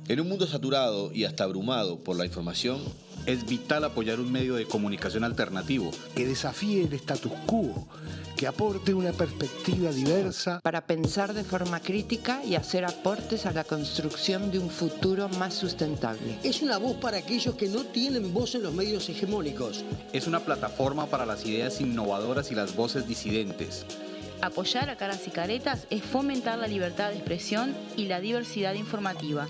En un mundo saturado y hasta abrumado por la información, es vital apoyar un medio de comunicación alternativo que desafíe el status quo, que aporte una perspectiva diversa para pensar de forma crítica y hacer aportes a la construcción de un futuro más sustentable. Es una voz para aquellos que no tienen voz en los medios hegemónicos. Es una plataforma para las ideas innovadoras y las voces disidentes. Apoyar a Caras y Caretas es fomentar la libertad de expresión y la diversidad informativa.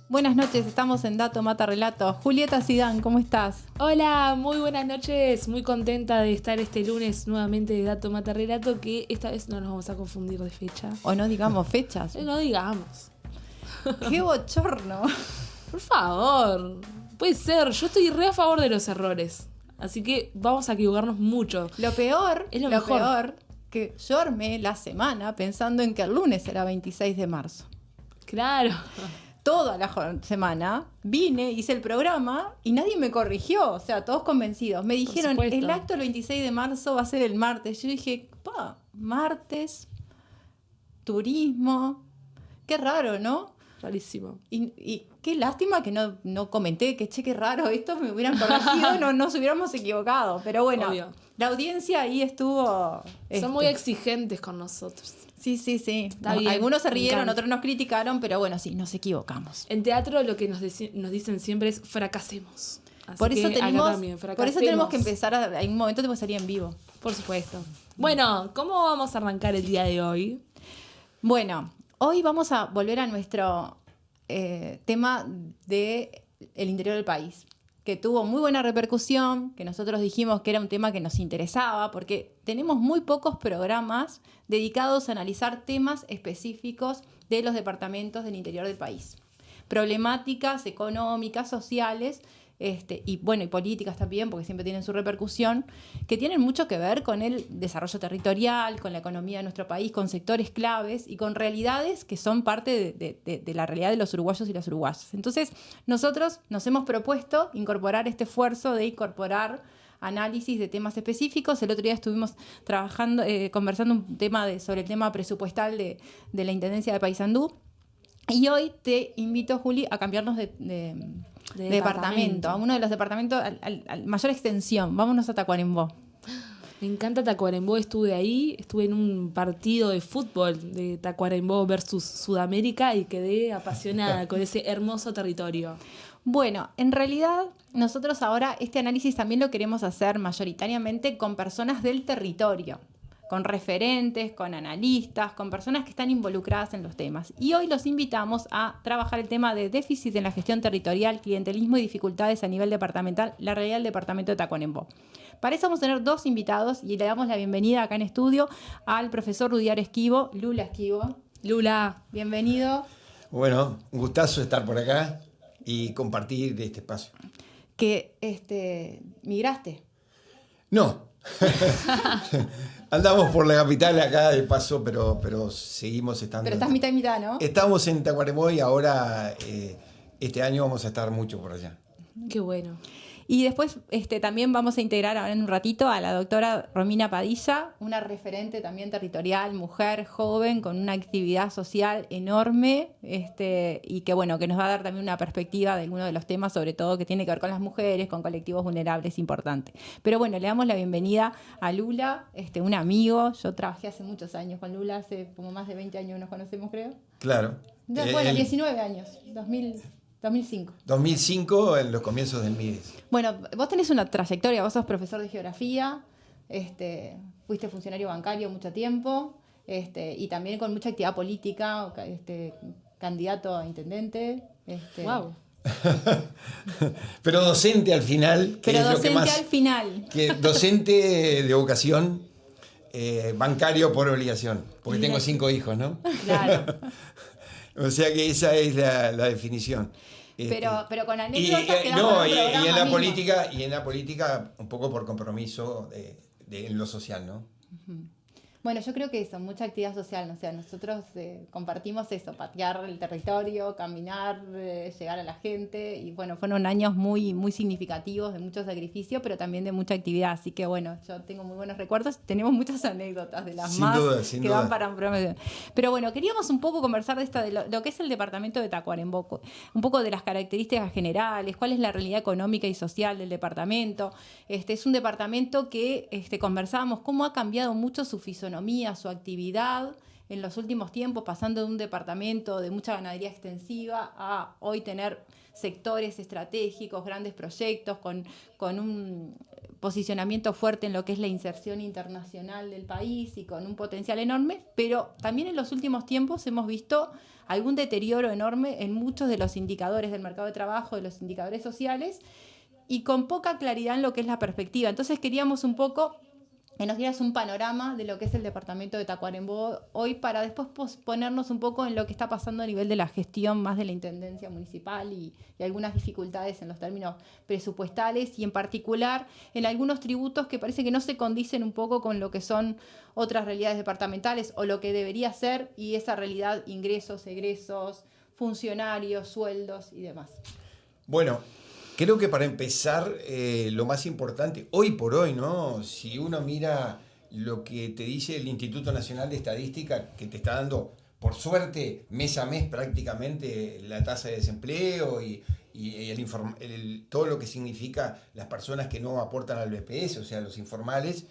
Buenas noches, estamos en Dato Mata Relato. Julieta Zidane, ¿cómo estás? Hola, muy buenas noches. Muy contenta de estar este lunes nuevamente de Dato Mata Relato, que esta vez no nos vamos a confundir de fecha. O no digamos fechas. No digamos. ¡Qué bochorno! Por favor, puede ser. Yo estoy re a favor de los errores. Así que vamos a equivocarnos mucho. Lo peor, es lo mejor. Peor, que yo armé la semana pensando en que el lunes era 26 de marzo. Claro. Toda la semana vine, hice el programa y nadie me corrigió. O sea, todos convencidos. Me dijeron, el acto el 26 de marzo va a ser el martes. Yo dije, martes, turismo. Qué raro, ¿no? Rarísimo. Y qué lástima que no comenté, que qué raro, esto me hubieran corregido, no nos hubiéramos equivocado. Pero bueno, obvio. La audiencia ahí estuvo... Son muy exigentes con nosotros. Sí. Algunos se rieron, otros nos criticaron, pero bueno, sí, nos equivocamos. En teatro lo que nos dicen siempre es fracasemos. Así por eso tenemos que empezar, en un momento tenemos que salir en vivo. Por supuesto. Bueno, ¿cómo vamos a arrancar el día de hoy? Bueno, hoy vamos a volver a nuestro tema del interior del país, que tuvo muy buena repercusión, que nosotros dijimos que era un tema que nos interesaba, porque tenemos muy pocos programas dedicados a analizar temas específicos de los departamentos del interior del país. Problemáticas económicas, sociales, y políticas también, porque siempre tienen su repercusión, que tienen mucho que ver con el desarrollo territorial, con la economía de nuestro país, con sectores claves y con realidades que son parte de la realidad de los uruguayos y las uruguayas. Entonces, nosotros nos hemos propuesto incorporar este esfuerzo de incorporar análisis de temas específicos. El otro día estuvimos trabajando, conversando sobre el tema presupuestal de la Intendencia de Paysandú. Y hoy te invito, Juli, a cambiarnos de departamento, a uno de los departamentos al mayor extensión. Vámonos a Tacuarembó. Me encanta Tacuarembó, estuve en un partido de fútbol de Tacuarembó versus Sudamérica y quedé apasionada con ese hermoso territorio. Bueno, en realidad nosotros ahora este análisis también lo queremos hacer mayoritariamente con personas del territorio, con referentes, con analistas, con personas que están involucradas en los temas. Y hoy los invitamos a trabajar el tema de déficit en la gestión territorial, clientelismo y dificultades a nivel departamental, la realidad del departamento de Tacuarembó. Para eso vamos a tener dos invitados y le damos la bienvenida acá en estudio al profesor Rudyard Esquivo, Lula Esquivo. Lula, bienvenido. Bueno, un gustazo estar por acá y compartir de este espacio. Que migraste. No. Andamos por la capital acá de paso, pero seguimos estando. Pero estás mitad y mitad, ¿no? Estamos en Tacuarembó y ahora este año vamos a estar mucho por allá. Qué bueno. Y después también vamos a integrar ahora en un ratito a la doctora Romina Padilla, una referente también territorial, mujer, joven, con una actividad social enorme, y que nos va a dar también una perspectiva de algunos de los temas, sobre todo que tiene que ver con las mujeres, con colectivos vulnerables, importante. Pero bueno, le damos la bienvenida a Lula, un amigo. Yo trabajé hace muchos años con Lula, hace como más de 20 años nos conocemos, creo. Claro. 19 años, 2005. 2005, en los comienzos del MIDES. Bueno, vos tenés una trayectoria, vos sos profesor de geografía, fuiste funcionario bancario mucho tiempo, y también con mucha actividad política, candidato a intendente. Wow. Pero docente al final. Que docente de vocación, bancario por obligación, porque tengo 5 hijos, ¿no? Claro. O sea que esa es la definición. Pero con anécdotas que y en la política un poco por compromiso en lo social, ¿no? Bueno, yo creo que eso, mucha actividad social, o sea, nosotros compartimos eso, patear el territorio, caminar, llegar a la gente, y bueno, fueron años muy, muy significativos, de mucho sacrificio, pero también de mucha actividad, así que bueno, yo tengo muy buenos recuerdos, tenemos muchas anécdotas de las sin que duda. van para un programa. Pero bueno, queríamos un poco conversar de lo que es el departamento de Tacuarembó, un poco de las características generales, cuál es la realidad económica y social del departamento. Es un departamento que conversábamos cómo ha cambiado mucho su fisonomía, su actividad en los últimos tiempos, pasando de un departamento de mucha ganadería extensiva a hoy tener sectores estratégicos, grandes proyectos, con un posicionamiento fuerte en lo que es la inserción internacional del país y con un potencial enorme, pero también en los últimos tiempos hemos visto algún deterioro enorme en muchos de los indicadores del mercado de trabajo, de los indicadores sociales, y con poca claridad en lo que es la perspectiva. Entonces queríamos un poco que nos dieras un panorama de lo que es el departamento de Tacuarembó hoy, para después ponernos un poco en lo que está pasando a nivel de la gestión más de la intendencia municipal y algunas dificultades en los términos presupuestales y en particular en algunos tributos que parece que no se condicen un poco con lo que son otras realidades departamentales o lo que debería ser, y esa realidad, ingresos, egresos, funcionarios, sueldos y demás. Bueno, creo que para empezar, lo más importante, hoy por hoy, ¿no? Si uno mira lo que te dice el Instituto Nacional de Estadística, que te está dando, por suerte, mes a mes prácticamente la tasa de desempleo y todo lo que significa las personas que no aportan al BPS, o sea, los informales.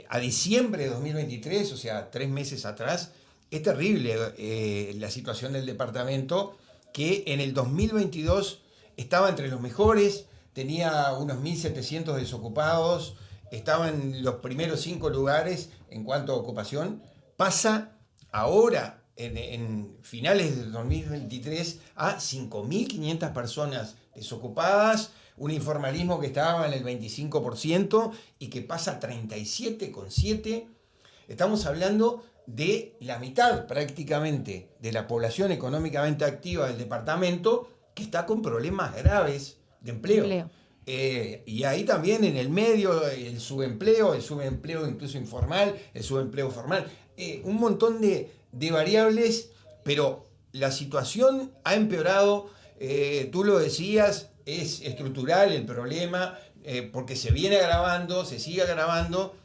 A diciembre de 2023, o sea, 3 meses atrás, es terrible la situación del departamento, que en el 2022 estaba entre los mejores, tenía unos 1.700 desocupados, estaba en los primeros 5 lugares en cuanto a ocupación. Pasa ahora, en finales de 2023, a 5.500 personas desocupadas, un informalismo que estaba en el 25% y que pasa a 37,7%. Estamos hablando de la mitad prácticamente de la población económicamente activa del departamento que está con problemas graves de empleo. Y ahí también en el medio el subempleo incluso informal, el subempleo formal, un montón de variables, pero la situación ha empeorado, tú lo decías, es estructural el problema, porque se viene agravando, se sigue agravando,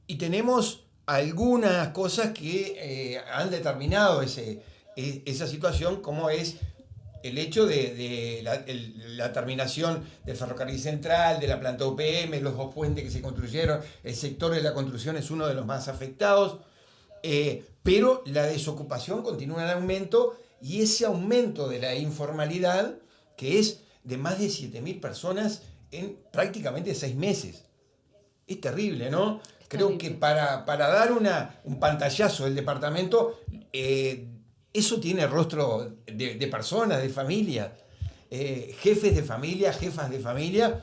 y tenemos algunas cosas que han determinado esa situación, como es el hecho de la terminación del ferrocarril central, de la planta UPM, los 2 puentes que se construyeron. El sector de la construcción es uno de los más afectados, pero la desocupación continúa en aumento, y ese aumento de la informalidad, que es de más de 7.000 personas en prácticamente 6 meses. Es terrible, ¿no? Creo que para dar un pantallazo del departamento, eso tiene rostro de personas, de familia, jefes de familia, jefas de familia.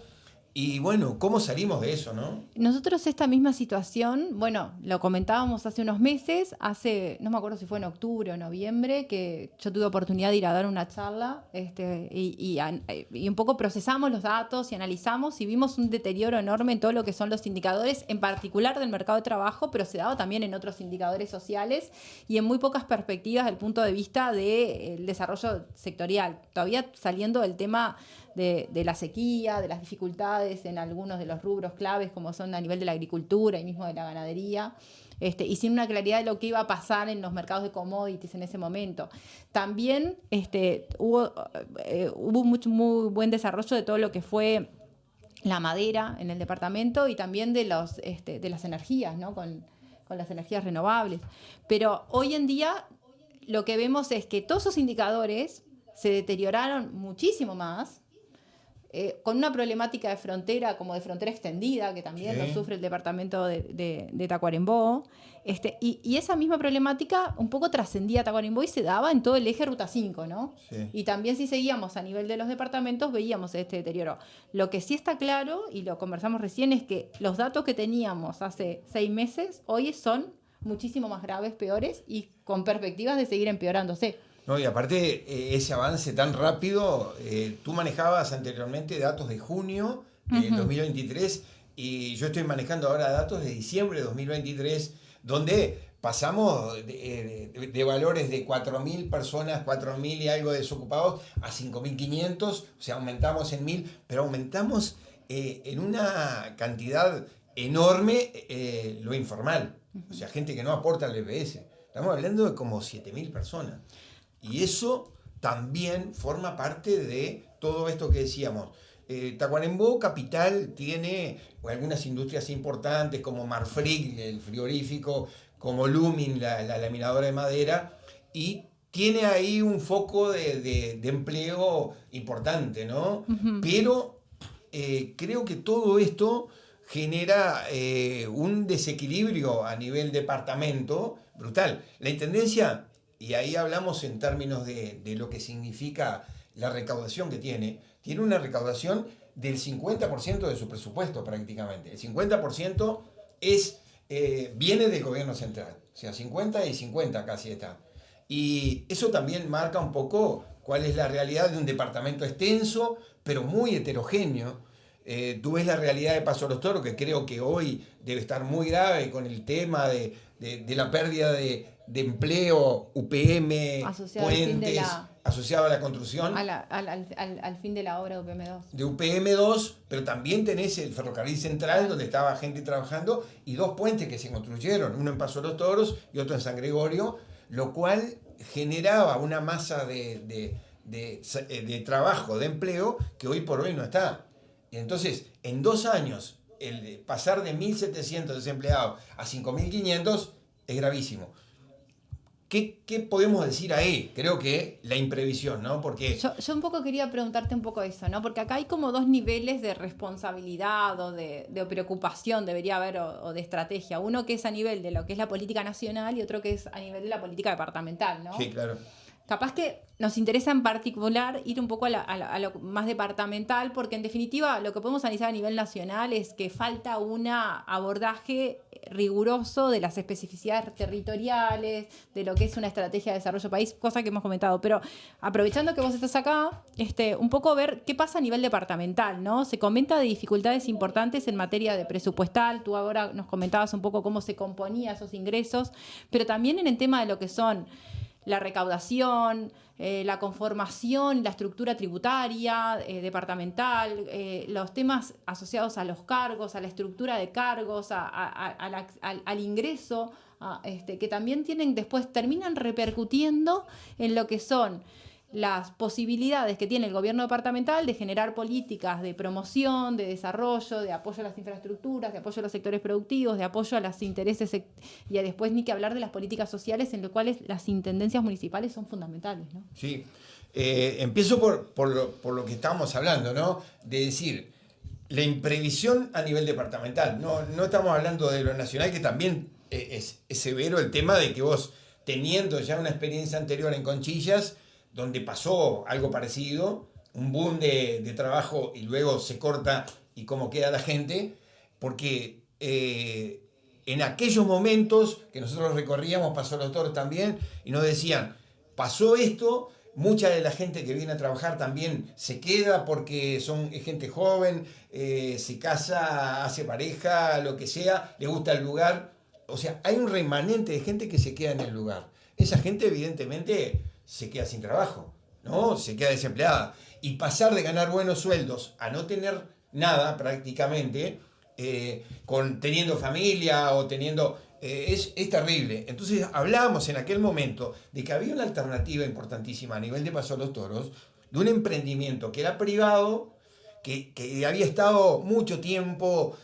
Y bueno, ¿cómo salimos de eso, no? Nosotros esta misma situación, bueno, lo comentábamos hace unos meses, no me acuerdo si fue en octubre o noviembre, que yo tuve oportunidad de ir a dar una charla y un poco procesamos los datos y analizamos y vimos un deterioro enorme en todo lo que son los indicadores, en particular del mercado de trabajo, pero se daba también en otros indicadores sociales y en muy pocas perspectivas desde el punto de vista del desarrollo sectorial. Todavía saliendo del tema de la sequía, de las dificultades en algunos de los rubros claves como son a nivel de la agricultura y mismo de la ganadería, y sin una claridad de lo que iba a pasar en los mercados de commodities en ese momento. También hubo muy buen desarrollo de todo lo que fue la madera en el departamento y también de las energías, ¿no? con las energías renovables. Pero hoy en día lo que vemos es que todos esos indicadores se deterioraron muchísimo más, con una problemática de frontera, como de frontera extendida, que también lo sufre el departamento de Tacuarembó. Y esa misma problemática un poco trascendía a Tacuarembó y se daba en todo el eje Ruta 5, ¿no? Sí. Y también si seguíamos a nivel de los departamentos, veíamos este deterioro. Lo que sí está claro, y lo conversamos recién, es que los datos que teníamos hace 6 meses, hoy son muchísimo más graves, peores, y con perspectivas de seguir empeorándose. No, y aparte, ese avance tan rápido, tú manejabas anteriormente datos de junio del 2023, y yo estoy manejando ahora datos de diciembre de 2023, donde pasamos de valores de 4.000 personas, 4.000 y algo desocupados, a 5.500, o sea, aumentamos en 1.000, pero aumentamos en una cantidad enorme lo informal, o sea, gente que no aporta al EPS. Estamos hablando de como 7.000 personas. Y eso también forma parte de todo esto que decíamos. Tacuarembó Capital tiene algunas industrias importantes como Marfrig, el frigorífico, como Lumin, la laminadora de madera, y tiene ahí un foco de empleo importante, ¿no? Uh-huh. Pero creo que todo esto genera un desequilibrio a nivel departamento brutal. La Intendencia, y ahí hablamos en términos de lo que significa la recaudación que tiene una recaudación del 50% de su presupuesto prácticamente. El 50% viene del gobierno central, o sea, 50 y 50 casi está. Y eso también marca un poco cuál es la realidad de un departamento extenso, pero muy heterogéneo. Tú ves la realidad de Paso de los Toros, que creo que hoy debe estar muy grave con el tema de la pérdida de empleo, UPM, asociado puentes, asociado a la construcción. Al fin de la obra de UPM2. De UPM2, pero también tenés el ferrocarril central, donde estaba gente trabajando, y 2 puentes que se construyeron, uno en Paso de los Toros y otro en San Gregorio, lo cual generaba una masa de trabajo, de empleo, que hoy por hoy no está. Entonces, en 2 años, el pasar de 1.700 desempleados a 5.500 es gravísimo. ¿Qué podemos decir ahí? Creo que la imprevisión, ¿no? Porque yo un poco quería preguntarte un poco eso, ¿no? Porque acá hay como 2 niveles de responsabilidad o de preocupación, debería haber, o de estrategia. Uno que es a nivel de lo que es la política nacional y otro que es a nivel de la política departamental, ¿no? Sí, claro. Capaz que nos interesa en particular ir un poco a lo más departamental, porque en definitiva lo que podemos analizar a nivel nacional es que falta un abordaje riguroso de las especificidades territoriales, de lo que es una estrategia de desarrollo país, cosa que hemos comentado. Pero aprovechando que vos estás acá, un poco ver qué pasa a nivel departamental, ¿no? Se comenta de dificultades importantes en materia de presupuestal, tú ahora nos comentabas un poco cómo se componía esos ingresos, pero también en el tema de lo que son la recaudación, la conformación, la estructura tributaria, departamental, los temas asociados a los cargos, a la estructura de cargos, al ingreso, que también terminan repercutiendo en lo que son las posibilidades que tiene el gobierno departamental de generar políticas de promoción, de desarrollo, de apoyo a las infraestructuras, de apoyo a los sectores productivos, de apoyo a los intereses, y después ni que hablar de las políticas sociales en las cuales las intendencias municipales son fundamentales, ¿no? Sí, empiezo por lo que estábamos hablando, ¿no? De decir, la imprevisión a nivel departamental. No estamos hablando de lo nacional, que también es severo el tema de que vos, teniendo ya una experiencia anterior en Conchillas, donde pasó algo parecido, un boom de trabajo y luego se corta y cómo queda la gente, porque en aquellos momentos que nosotros recorríamos, Paso los Toros también, y nos decían, pasó esto, mucha de la gente que viene a trabajar también se queda porque es gente joven, se casa, hace pareja, lo que sea, le gusta el lugar. O sea, hay un remanente de gente que se queda en el lugar. Esa gente evidentemente se queda sin trabajo, ¿no? Se queda desempleada. Y pasar de ganar buenos sueldos a no tener nada prácticamente, teniendo familia o teniendo... es terrible. Entonces hablábamos en aquel momento de que había una alternativa importantísima a nivel de Paso los Toros, de un emprendimiento que era privado, que había estado mucho tiempo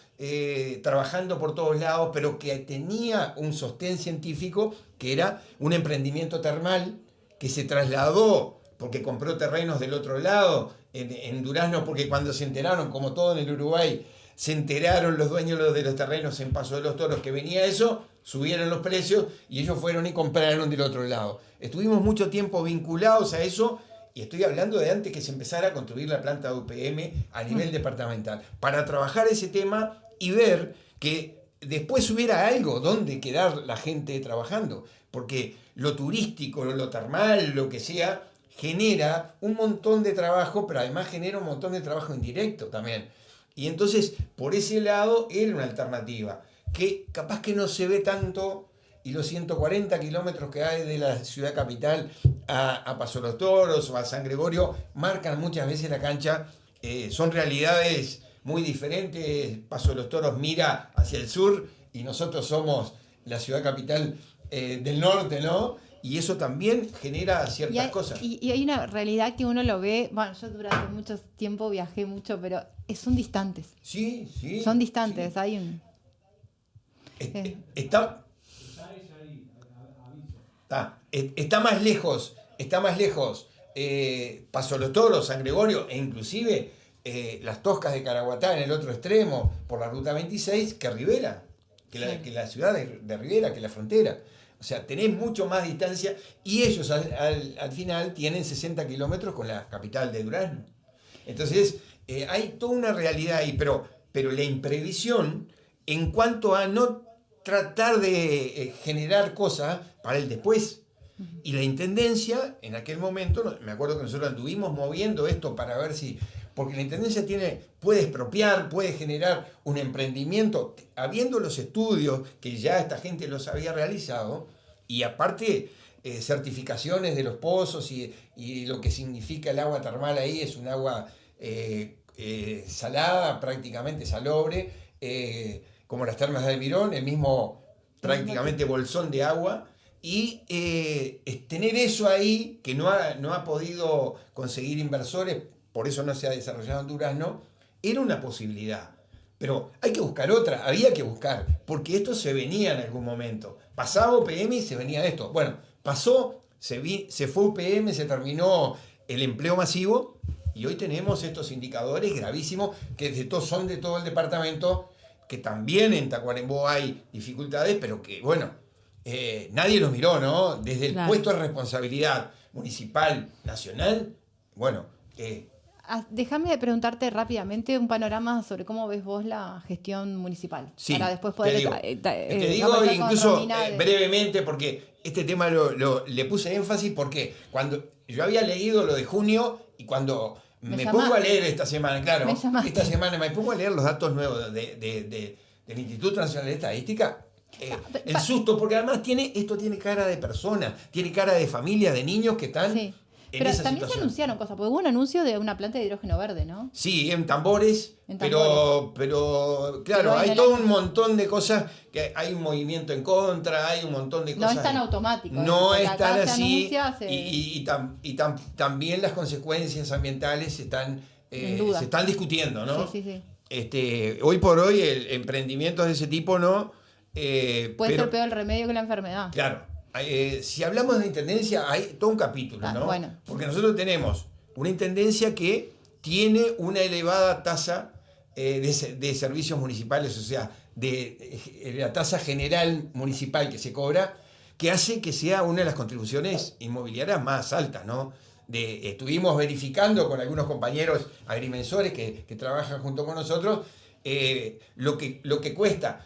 trabajando por todos lados, pero que tenía un sostén científico, que era un emprendimiento termal, que se trasladó porque compró terrenos del otro lado, en Durazno, porque cuando se enteraron, como todo en el Uruguay, se enteraron los dueños de los terrenos en Paso de los Toros que venía eso, subieron los precios y ellos fueron y compraron del otro lado. Estuvimos mucho tiempo vinculados a eso, y estoy hablando de antes que se empezara a construir la planta de UPM a nivel departamental, para trabajar ese tema y ver que después hubiera algo donde quedar la gente trabajando, porque lo turístico, lo termal, lo que sea, genera un montón de trabajo, pero además genera un montón de trabajo indirecto también. Y entonces, por ese lado, era una alternativa, que capaz que no se ve tanto, y los 140 kilómetros que hay de la ciudad capital a Paso Los Toros o a San Gregorio marcan muchas veces la cancha. Son realidades muy diferentes. Paso Los Toros mira hacia el sur y nosotros somos la ciudad capital del norte, ¿no? Y eso también genera ciertas cosas. Y hay una realidad que uno lo ve, bueno, yo durante mucho tiempo viajé mucho, pero son distantes. Sí, sí. Son distantes, sí. hay un... Está más lejos, Paso Los Toros, San Gregorio, e inclusive las Toscas de Caraguatá en el otro extremo, por la ruta 26, que Rivera, que la ciudad de Rivera, que la frontera. O sea, tenés mucho más distancia y ellos al final tienen 60 kilómetros con la capital de Durazno. Entonces, hay toda una realidad ahí, pero la imprevisión en cuanto a no tratar de generar cosas para el después. Y la intendencia, en aquel momento, me acuerdo que nosotros anduvimos moviendo esto para ver si... Porque la intendencia puede expropiar, puede generar un emprendimiento, habiendo los estudios que ya esta gente los había realizado, y aparte certificaciones de los pozos y lo que significa el agua termal ahí, es un agua salada, prácticamente salobre, como las termas de Almirón, el mismo prácticamente bolsón de agua. Y tener eso ahí, que no ha podido conseguir inversores, por eso no se ha desarrollado en Durazno, era una posibilidad. Pero hay que buscar otra, había que buscar, porque esto se venía en algún momento. Pasaba UPM y se venía esto. Bueno, pasó, se fue UPM, se terminó el empleo masivo, y hoy tenemos estos indicadores gravísimos que son de todo el departamento, que también en Tacuarembó hay dificultades, pero que, bueno, nadie los miró, ¿no? Desde el puesto de responsabilidad municipal, nacional, bueno... Déjame preguntarte rápidamente un panorama sobre cómo ves vos la gestión municipal. Sí, para después poder... te digo incluso brevemente, porque este tema le puse énfasis, porque cuando yo había leído lo de junio y cuando me pongo a leer esta semana, claro, esta semana me pongo a leer los datos nuevos del Instituto Nacional de Estadística, el susto, porque además esto tiene cara de persona, tiene cara de familia, de niños que están... Sí. Pero también se anunciaron cosas, porque hubo un anuncio de una planta de hidrógeno verde, ¿no? Sí, en tambores, pero claro, hay todo un montón de cosas, que hay un movimiento en contra, hay un montón de cosas. No es tan automático. No es tan así, también las consecuencias ambientales se están discutiendo, ¿no? Sí. Hoy por hoy emprendimientos de ese tipo no... Puede ser peor el remedio que la enfermedad. Claro. Si hablamos de intendencia, hay todo un capítulo, ¿no? Bueno. Porque nosotros tenemos una intendencia que tiene una elevada tasa de servicios municipales, o sea, de la tasa general municipal que se cobra, que hace que sea una de las contribuciones inmobiliarias más altas, ¿no? Estuvimos verificando con algunos compañeros agrimensores que trabajan junto con nosotros lo que cuesta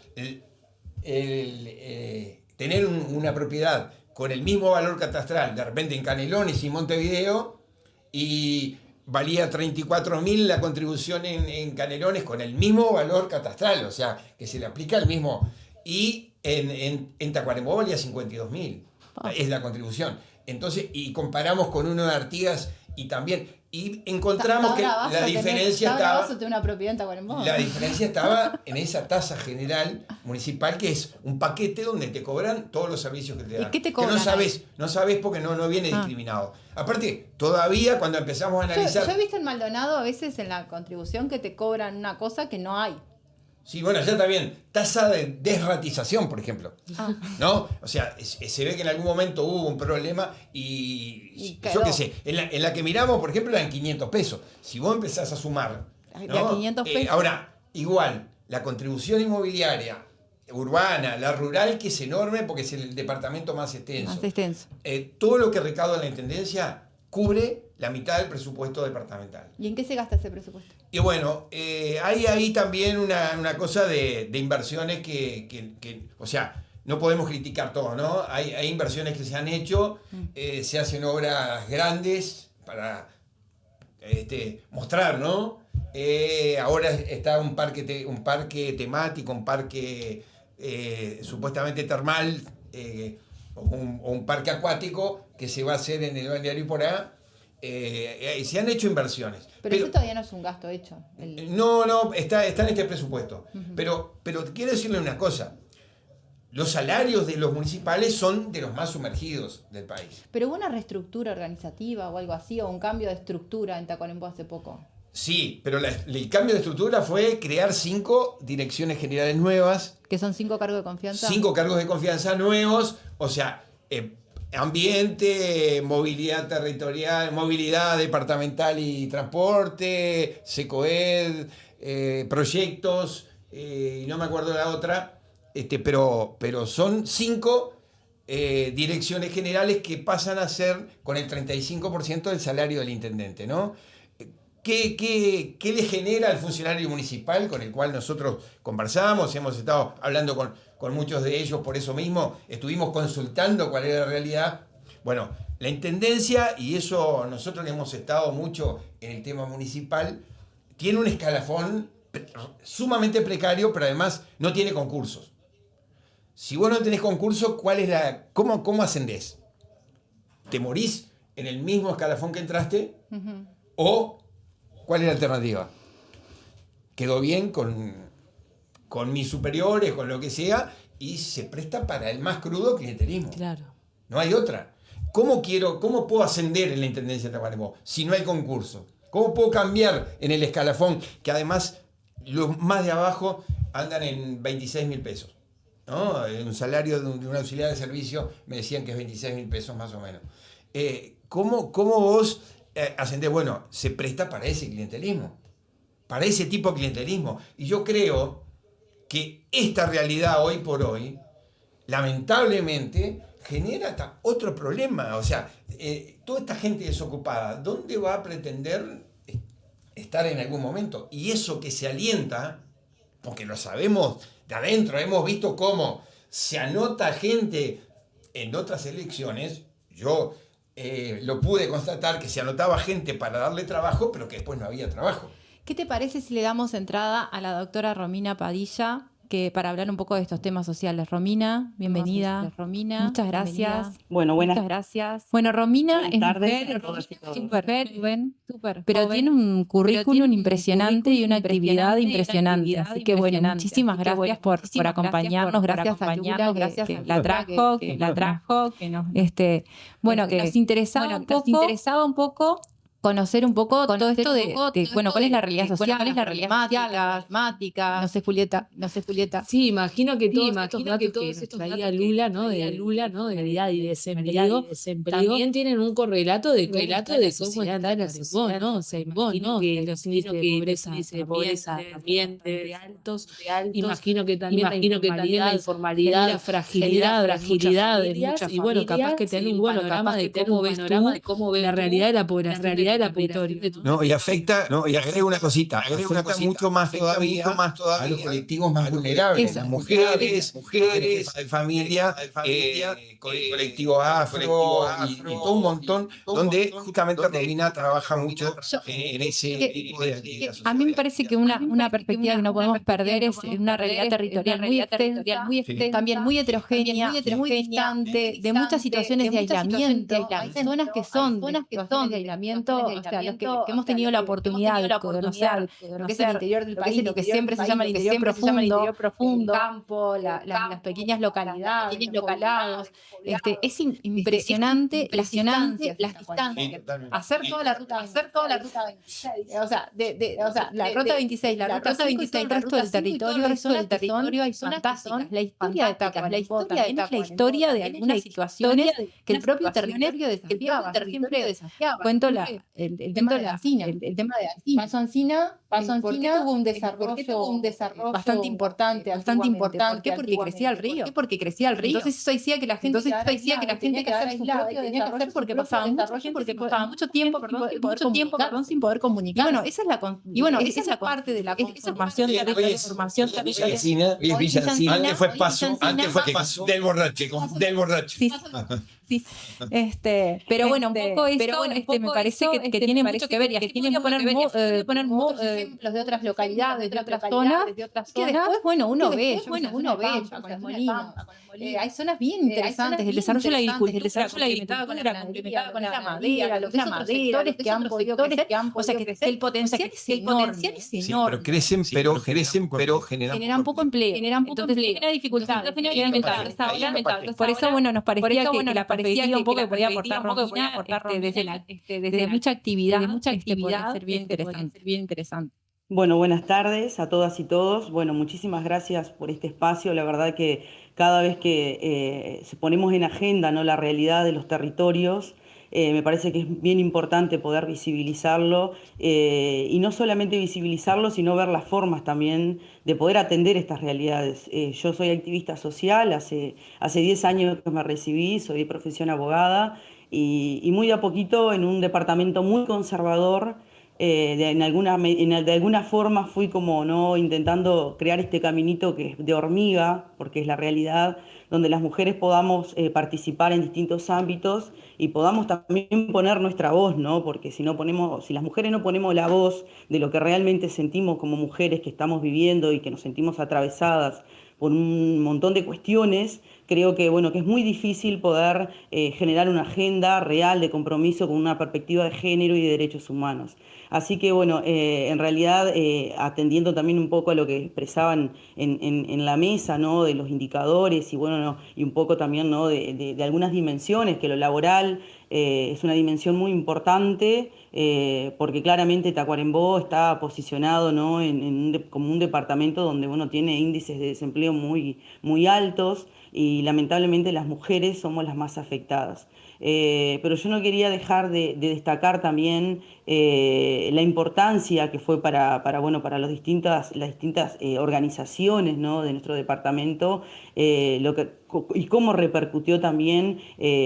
tener una propiedad con el mismo valor catastral, de repente en Canelones y Montevideo, y valía 34.000 la contribución en Canelones con el mismo valor catastral, o sea, que se le aplica el mismo, y en Tacuarembó valía 52.000, es la contribución. Entonces, y comparamos con uno de Artigas y también, y encontramos que la diferencia estaba... una propiedad en Tacuarembó. La diferencia estaba en esa tasa general municipal, que es un paquete donde te cobran todos los servicios que te dan. ¿Y qué te cobran? Que no sabes porque no viene discriminado. Aparte, todavía cuando empezamos a analizar... Yo he visto en Maldonado a veces en la contribución que te cobran una cosa que no hay. Sí, bueno, ya está bien. Tasa de desratización, por ejemplo. ¿No? O sea, se ve que en algún momento hubo un problema y yo qué sé, en la que miramos, por ejemplo, eran 500 pesos. Si vos empezás a sumar... De a 500 pesos. Ahora, igual, la contribución inmobiliaria urbana, la rural, que es enorme porque es el departamento más extenso. Más extenso. Todo lo que recauda la intendencia cubre la mitad del presupuesto departamental. ¿Y en qué se gasta ese presupuesto? Y bueno, hay ahí también una cosa de inversiones que, o sea, no podemos criticar todo, ¿no? Hay inversiones que se han hecho, se hacen obras grandes para mostrar, ¿no? Ahora está un parque temático, un parque supuestamente termal, o un parque acuático que se va a hacer en el balneario Iporá. Se han hecho inversiones. Pero eso todavía no es un gasto hecho. No, está en este presupuesto. Pero quiero decirle una cosa. Los salarios de los municipales son de los más sumergidos del país. Pero hubo una reestructura organizativa o algo así, o un cambio de estructura en Tacuarembó hace poco. Sí, pero el cambio de estructura fue crear 5 direcciones generales nuevas. ¿Que son 5 cargos de confianza? 5 cargos de confianza nuevos, o sea, ambiente, movilidad territorial, movilidad departamental y transporte, SECOED, proyectos, y no me acuerdo de la otra, pero son 5 direcciones generales que pasan a ser con el 35% del salario del intendente, ¿no? ¿Qué le genera al funcionario municipal con el cual nosotros conversamos? Hemos estado hablando con muchos de ellos por eso mismo, estuvimos consultando cuál era la realidad. Bueno, la intendencia, y eso nosotros hemos estado mucho en el tema municipal, tiene un escalafón sumamente precario, pero además no tiene concursos. Si vos no tenés concurso, ¿cómo ascendés? ¿Te morís en el mismo escalafón que entraste? Uh-huh. ¿O cuál es la alternativa? Quedó bien con mis superiores, con lo que sea, y se presta para el más crudo clientelismo. Claro. No hay otra. ¿Cómo puedo ascender en la intendencia de Tacuarembó si no hay concurso? ¿Cómo puedo cambiar en el escalafón? Que además los más de abajo andan en 26.000 pesos. ¿No? Un salario de un auxiliar de servicio me decían que es 26.000 pesos más o menos. ¿Cómo vos ascendés? Bueno, se presta para ese clientelismo, para ese tipo de clientelismo. Y yo creo que esta realidad hoy por hoy, lamentablemente, genera hasta otro problema. O sea, toda esta gente desocupada, ¿dónde va a pretender estar en algún momento? Y eso que se alienta, porque lo sabemos de adentro, hemos visto cómo se anota gente en otras elecciones. Yo lo pude constatar, que se anotaba gente para darle trabajo, pero que después no había trabajo. ¿Qué te parece si le damos entrada a la doctora Romina Padilla, para hablar un poco de estos temas sociales? Romina, bienvenida. Romina, muchas gracias. Bienvenida. Bueno, buenas. Muchas gracias. Bueno, Romina es mujer, súper joven, pero tiene un currículum impresionante y una actividad impresionante. Así que bueno, muchísimas gracias por acompañarnos, gracias a Lula, que la trajo, que nos interesaba un poco conocer un poco todo esto de cuál es la realidad social, cuál es la realidad climática. No sé, Julieta. Sí, imagino que todos estos datos que traía Lula, ¿no? De realidad y desempleo, también tienen un correlato de cómo está en la sociedad, ¿no? O sea, imagino que los índices de pobreza también de altos. Imagino que también la informalidad, la fragilidad de muchas familias, y bueno, capaz que tener un panorama de cómo ves la realidad de la población. No, y agrego una cosita, mucho más todavía a los colectivos más vulnerables, las mujeres, de familia, con el colectivo afro y todo un montón, donde justamente Romina trabaja mucho en ese tipo de actividad social. A mí me parece que una perspectiva que no podemos perder es una realidad territorial muy extensa, también muy heterogénea, muy distante, de muchas situaciones de aislamiento. Hay zonas que son de aislamiento, o sea, los que hemos tenido la oportunidad de conocer lo que es el interior del país, lo que siempre se llama el interior profundo, el campo, las pequeñas localidades, los poblados. Es impresionante las distancias. Hacer toda la ruta 26. O sea, la ruta 26, la ruta 26, el resto del territorio hay zonas fantásticas. La historia de Tacuarembó también es la historia de algunas situaciones que el propio territorio desafiaba. Siempre cuento el tema de Alsina. Paso Alsina tuvo un desarrollo bastante importante. ¿Por qué? Porque crecía el río. Entonces eso decía que la gente tenía que hacer su propio desarrollo porque pasaba mucho tiempo sin poder comunicar. Y bueno, esa es la parte de la conformación de la formación territorial. Antes fue paso del borracho. Sí. Pero bueno, un poco esto, me parece que tiene mucho que ver, y aquí tiene que poner muchos ejemplos de otras localidades, de otras zonas, que después, bueno, uno ve con los molinos. Hay zonas bien interesantes, el desarrollo de la agricultura, complementada con la madera, los otros sectores que han podido crecer, o sea, que el potencial es enorme. Sí, pero crecen, pero generan poco empleo. Entonces, genera dificultades. Por eso, bueno, nos parecía que la perspectiva un poco que podía aportar Romina, desde mucha actividad, podría ser bien interesante. Bueno, buenas tardes a todas y todos. Bueno, muchísimas gracias por este espacio. La verdad que cada vez que ponemos en agenda, ¿no?, la realidad de los territorios, me parece que es bien importante poder visibilizarlo, y no solamente visibilizarlo, sino ver las formas también de poder atender estas realidades. Yo soy activista social, hace 10 años que me recibí, soy de profesión abogada, y muy de a poquito en un departamento muy conservador, de alguna forma fui como no intentando crear este caminito que es de hormiga, porque es la realidad, donde las mujeres podamos participar en distintos ámbitos y podamos también poner nuestra voz, ¿no? Porque si las mujeres no ponemos la voz de lo que realmente sentimos como mujeres que estamos viviendo y que nos sentimos atravesadas por un montón de cuestiones, creo que, bueno, que es muy difícil poder generar una agenda real de compromiso con una perspectiva de género y de derechos humanos. Así que, bueno, en realidad, atendiendo también un poco a lo que expresaban en la mesa, ¿no?, de los indicadores y, bueno, y un poco también, ¿no?, de algunas dimensiones, que lo laboral es una dimensión muy importante, porque claramente Tacuarembó está posicionado, ¿no?, como un departamento donde, bueno, tiene índices de desempleo muy, muy altos, y lamentablemente las mujeres somos las más afectadas. Pero yo no quería dejar de destacar también la importancia que fue para las distintas organizaciones, ¿no?, de nuestro departamento, y cómo repercutió también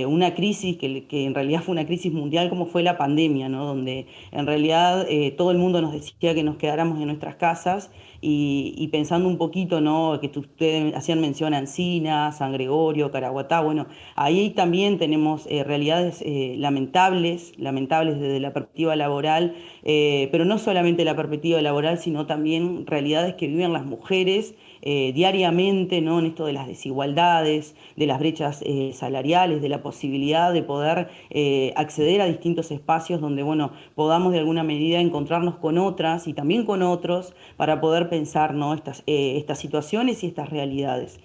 una crisis que en realidad fue una crisis mundial, como fue la pandemia, ¿no?, donde en realidad todo el mundo nos decía que nos quedáramos en nuestras casas, y pensando un poquito, ¿no?, que ustedes hacían mención a Encina, San Gregorio, Caraguatá, bueno, ahí también tenemos realidades lamentables desde la perspectiva laboral, pero no solamente la perspectiva laboral, sino también realidades que viven las mujeres diariamente, ¿no?, en esto de las desigualdades, de las brechas salariales, de la posibilidad de poder acceder a distintos espacios donde, bueno, podamos de alguna medida encontrarnos con otras y también con otros para poder pensar, ¿no?, estas situaciones y estas realidades.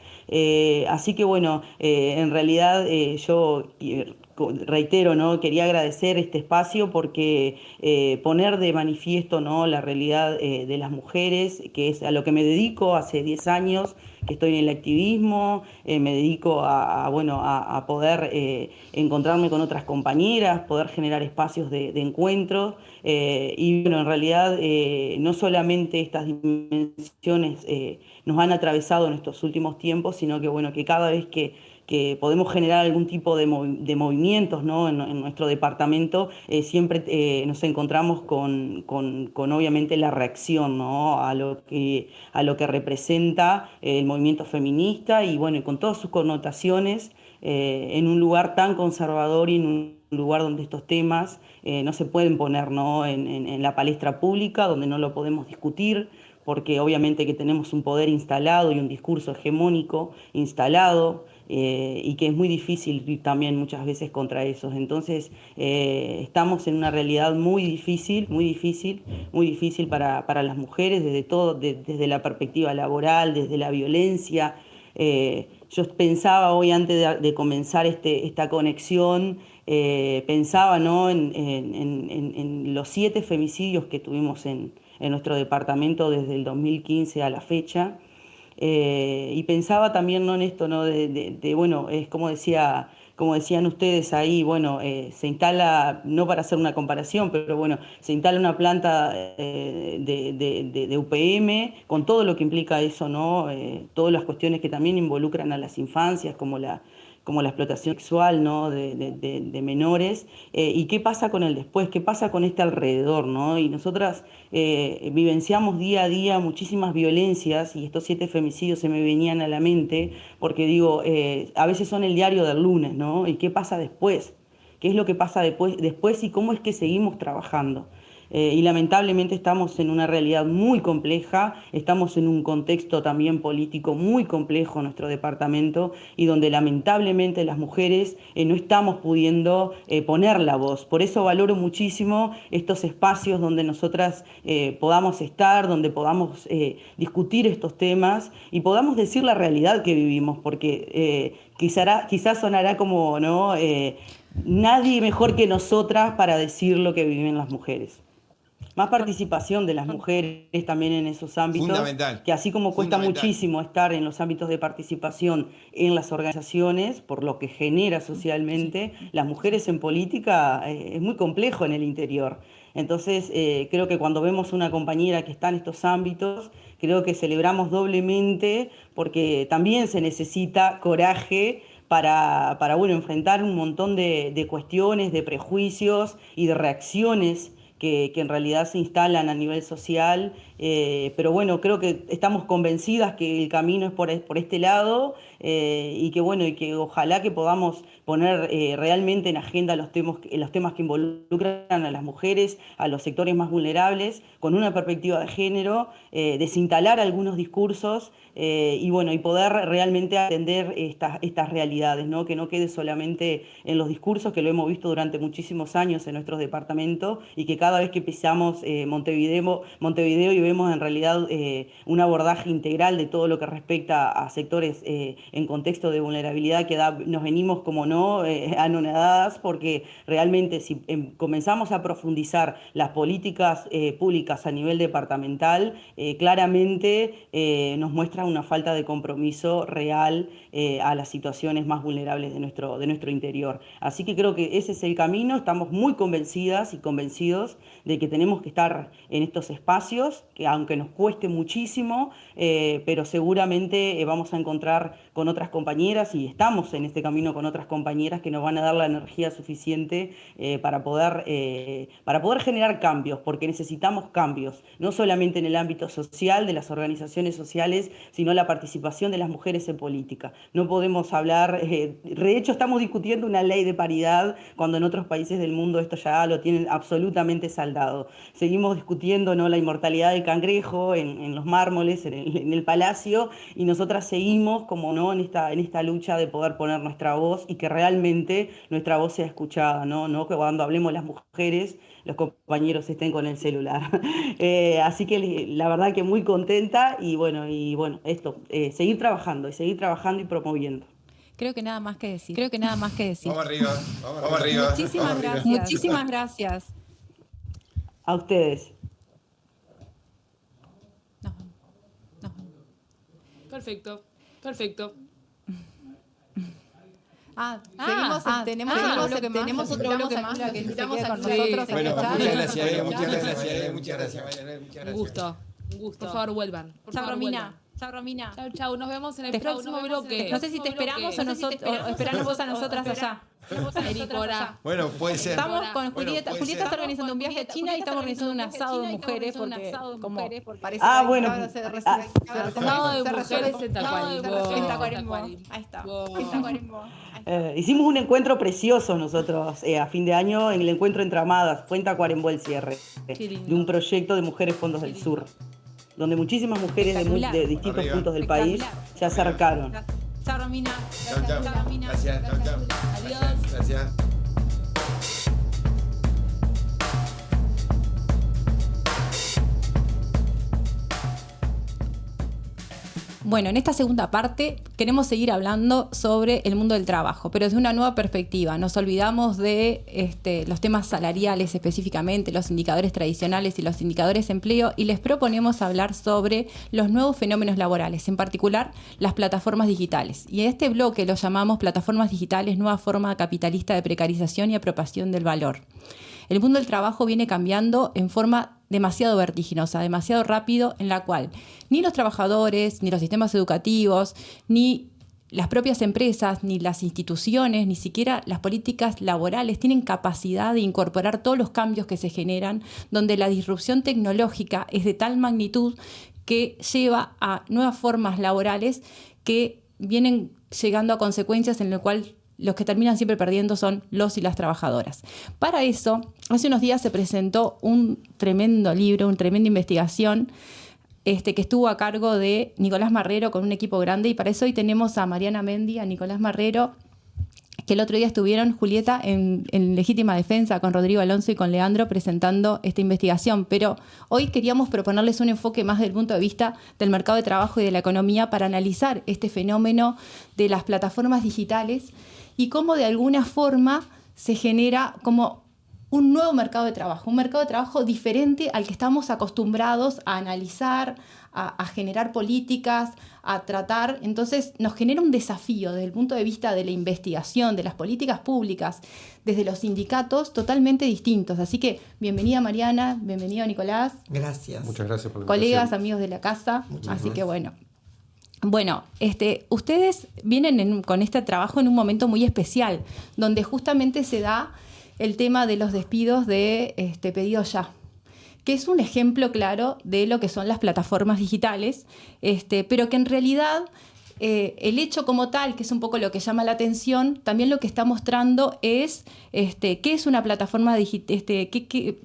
Así que, bueno, en realidad yo reitero, ¿no?, quería agradecer este espacio porque poner de manifiesto, ¿no?, la realidad de las mujeres, que es a lo que me dedico hace 10 años, que estoy en el activismo, me dedico a poder encontrarme con otras compañeras, poder generar espacios de encuentro, y bueno, en realidad no solamente estas dimensiones nos han atravesado en estos últimos tiempos, sino que, bueno, que cada vez que podemos generar algún tipo de movimientos, ¿no?, en nuestro departamento, siempre nos encontramos con obviamente la reacción, ¿no?, a lo que representa el movimiento feminista, y bueno, con todas sus connotaciones, en un lugar tan conservador y en un lugar donde estos temas no se pueden poner, ¿no?, en la palestra pública, donde no lo podemos discutir, porque obviamente que tenemos un poder instalado y un discurso hegemónico instalado, y que es muy difícil ir también muchas veces contra esos. Entonces estamos en una realidad muy difícil para las mujeres, desde la perspectiva laboral, desde la violencia. Yo pensaba hoy, antes de comenzar esta conexión, pensaba, ¿no?, en los 7 femicidios que tuvimos en nuestro departamento desde el 2015 a la fecha. Y pensaba también, ¿no?, en esto, ¿no?, bueno, es como decían ustedes ahí, bueno, se instala, no para hacer una comparación, pero bueno, se instala una planta de UPM, con todo lo que implica eso, ¿no?, todas las cuestiones que también involucran a las infancias, como como la explotación sexual, ¿no? de menores, y qué pasa con el después, qué pasa con este alrededor, ¿no? Y nosotras vivenciamos día a día muchísimas violencias, y estos 7 femicidios se me venían a la mente, porque digo, a veces son el diario del lunes, ¿no? ¿Y qué pasa después? ¿Qué es lo que pasa después y cómo es que seguimos trabajando? Y lamentablemente estamos en una realidad muy compleja, estamos en un contexto también político muy complejo en nuestro departamento, y donde lamentablemente las mujeres no estamos pudiendo poner la voz. Por eso valoro muchísimo estos espacios donde nosotras podamos estar, donde podamos discutir estos temas y podamos decir la realidad que vivimos, porque quizás sonará como, ¿no? Nadie mejor que nosotras para decir lo que viven las mujeres. Más participación de las mujeres también en esos ámbitos. Fundamental. Que así como cuesta muchísimo estar en los ámbitos de participación en las organizaciones, por lo que genera socialmente, las mujeres en política es muy complejo en el interior. Entonces, creo que cuando vemos una compañera que está en estos ámbitos, creo que celebramos doblemente, porque también se necesita coraje para bueno, enfrentar un montón de cuestiones, de prejuicios y de reacciones que en realidad se instalan a nivel social, pero bueno, creo que estamos convencidas que el camino es por este lado, y que bueno, y que ojalá que podamos poner realmente en agenda los temas que involucran a las mujeres, a los sectores más vulnerables, con una perspectiva de género, desinstalar algunos discursos, y bueno, y poder realmente atender estas realidades, ¿no? Que no quede solamente en los discursos, que lo hemos visto durante muchísimos años en nuestros departamentos, y que cada vez que pisamos Montevideo y vemos en realidad un abordaje integral de todo lo que respecta a sectores en contexto de vulnerabilidad, que nos venimos como no anonadadas, porque realmente si comenzamos a profundizar las políticas públicas a nivel departamental, claramente nos muestra una falta de compromiso real a las situaciones más vulnerables de nuestro interior. Así que creo que ese es el camino. Estamos muy convencidas y convencidos de que tenemos que estar en estos espacios, que aunque nos cueste muchísimo, pero seguramente vamos a encontrar con otras compañeras, y estamos en este camino con otras compañeras que nos van a dar la energía suficiente para poder generar cambios, porque necesitamos cambios, no solamente en el ámbito social, de las organizaciones sociales, sino la participación de las mujeres en política. No podemos hablar, de hecho estamos discutiendo una ley de paridad cuando en otros países del mundo esto ya lo tienen absolutamente saldado. Seguimos discutiendo, ¿no?, la inmortalidad del cangrejo en los mármoles, en el palacio, y nosotras seguimos como no en esta lucha de poder poner nuestra voz y que realmente nuestra voz sea escuchada, no que cuando hablemos las mujeres los compañeros estén con el celular. Así que la verdad que muy contenta, y bueno esto, seguir trabajando y promoviendo. Creo que nada más que decir. Vamos arriba. Muchísimas gracias. Muchísimas gracias. A ustedes. Perfecto. Tenemos otro bloque más que invitamos a nosotros. Bueno, muchas gracias. Un gusto. Por favor, vuelvan. Chao, Romina. Chau. Nos vemos en el próximo bloque. No sé si te esperamos o esperamos vos a nosotras allá. Bueno, puede ser. Estamos con Julieta. Julieta está organizando un viaje a China y estamos organizando un asado de mujeres, porque como parece asado de mujeres en Tacuarembó. Ahí está. Hicimos un encuentro precioso nosotros a fin de año, en el encuentro Entre Amadas. Fue en Tacuarembó el cierre de un proyecto de Mujeres Fondos del Sur, donde muchísimas mujeres de distintos puntos del país se acercaron. Chao, Romina. Chao. Gracias. Adiós. Gracias. Bueno, en esta segunda parte queremos seguir hablando sobre el mundo del trabajo, pero desde una nueva perspectiva. Nos olvidamos de los temas salariales específicamente, los indicadores tradicionales y los indicadores de empleo, y les proponemos hablar sobre los nuevos fenómenos laborales, en particular las plataformas digitales. Y en este bloque lo llamamos plataformas digitales, nueva forma capitalista de precarización y apropiación del valor. El mundo del trabajo viene cambiando en forma demasiado vertiginosa, demasiado rápido, en la cual ni los trabajadores, ni los sistemas educativos, ni las propias empresas, ni las instituciones, ni siquiera las políticas laborales tienen capacidad de incorporar todos los cambios que se generan, donde la disrupción tecnológica es de tal magnitud que lleva a nuevas formas laborales que vienen llegando a consecuencias en lo cual los que terminan siempre perdiendo son los y las trabajadoras. Para eso, hace unos días se presentó un tremendo libro, una tremenda investigación que estuvo a cargo de Nicolás Marrero con un equipo grande, y para eso hoy tenemos a Mariana Mendi, a Nicolás Marrero, que el otro día estuvieron, Julieta, en Legítima Defensa con Rodrigo Alonso y con Leandro presentando esta investigación. Pero hoy queríamos proponerles un enfoque más desde el punto de vista del mercado de trabajo y de la economía para analizar este fenómeno de las plataformas digitales y cómo de alguna forma se genera como un nuevo mercado de trabajo diferente al que estamos acostumbrados a analizar, a generar políticas, a tratar. Entonces nos genera un desafío desde el punto de vista de la investigación, de las políticas públicas, desde los sindicatos, totalmente distintos. Así que bienvenida Mariana, bienvenido Nicolás. Gracias. Muchas gracias por la colegas, invitación. amigos de la casa. Muchas Así gracias. que bueno, ustedes vienen con este trabajo en un momento muy especial, donde justamente se da el tema de los despidos de pedido ya, que es un ejemplo claro de lo que son las plataformas digitales, pero que en realidad el hecho como tal, que es un poco lo que llama la atención, también lo que está mostrando es qué es una plataforma digital, que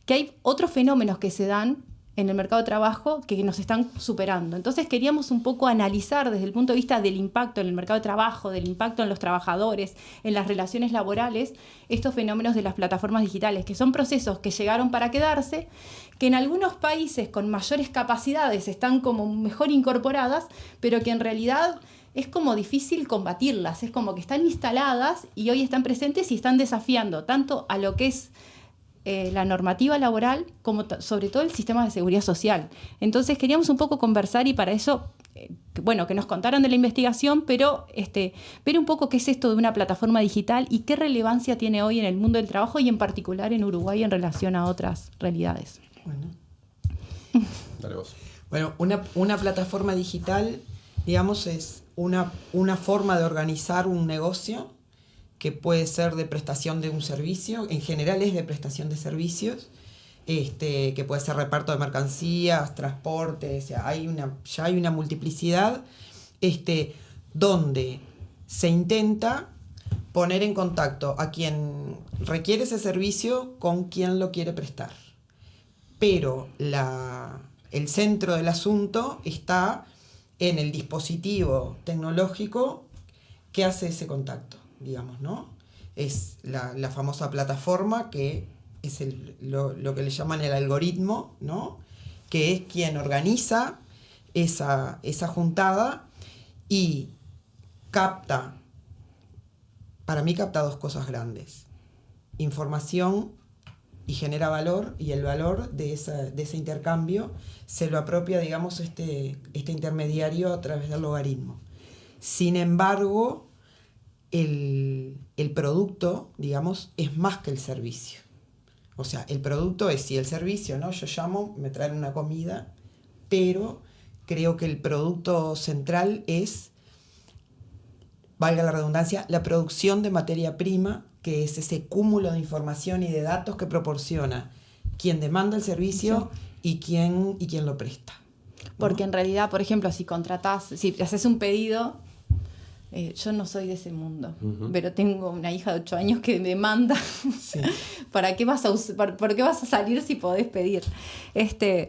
hay otros fenómenos que se dan en el mercado de trabajo que nos están superando. Entonces queríamos un poco analizar desde el punto de vista del impacto en el mercado de trabajo, del impacto en los trabajadores, en las relaciones laborales, estos fenómenos de las plataformas digitales, que son procesos que llegaron para quedarse, que en algunos países con mayores capacidades están como mejor incorporadas, pero que en realidad es como difícil combatirlas, es como que están instaladas y hoy están presentes y están desafiando tanto a lo que es la normativa laboral, como sobre todo el sistema de seguridad social. Entonces queríamos un poco conversar y para eso, que nos contaran de la investigación, pero ver un poco qué es esto de una plataforma digital y qué relevancia tiene hoy en el mundo del trabajo y en particular en Uruguay en relación a otras realidades. Dale vos. Bueno, una plataforma digital, digamos, es una forma de organizar un negocio que puede ser de prestación de un servicio, en general es de prestación de servicios, que puede ser reparto de mercancías, transporte, o sea, ya hay una multiplicidad, donde se intenta poner en contacto a quien requiere ese servicio con quien lo quiere prestar. Pero el centro del asunto está en el dispositivo tecnológico que hace ese contacto, digamos, ¿no? Es la famosa plataforma que es lo que le llaman el algoritmo, ¿no? Que es quien organiza esa juntada y para mí capta dos cosas grandes: información y genera valor, y el valor de ese intercambio se lo apropia, digamos, este intermediario a través del logaritmo. Sin embargo, el producto, digamos, es más que el servicio. O sea, el producto es, si el servicio, ¿no? Yo llamo, me traen una comida, pero creo que el producto central es, valga la redundancia, la producción de materia prima, que es ese cúmulo de información y de datos que proporciona quien demanda el servicio y quien lo presta, ¿no? Porque en realidad, por ejemplo, si haces un pedido, yo no soy de ese mundo, pero tengo una hija de 8 años que me manda. Sí. ¿Por qué vas a salir si podés pedir?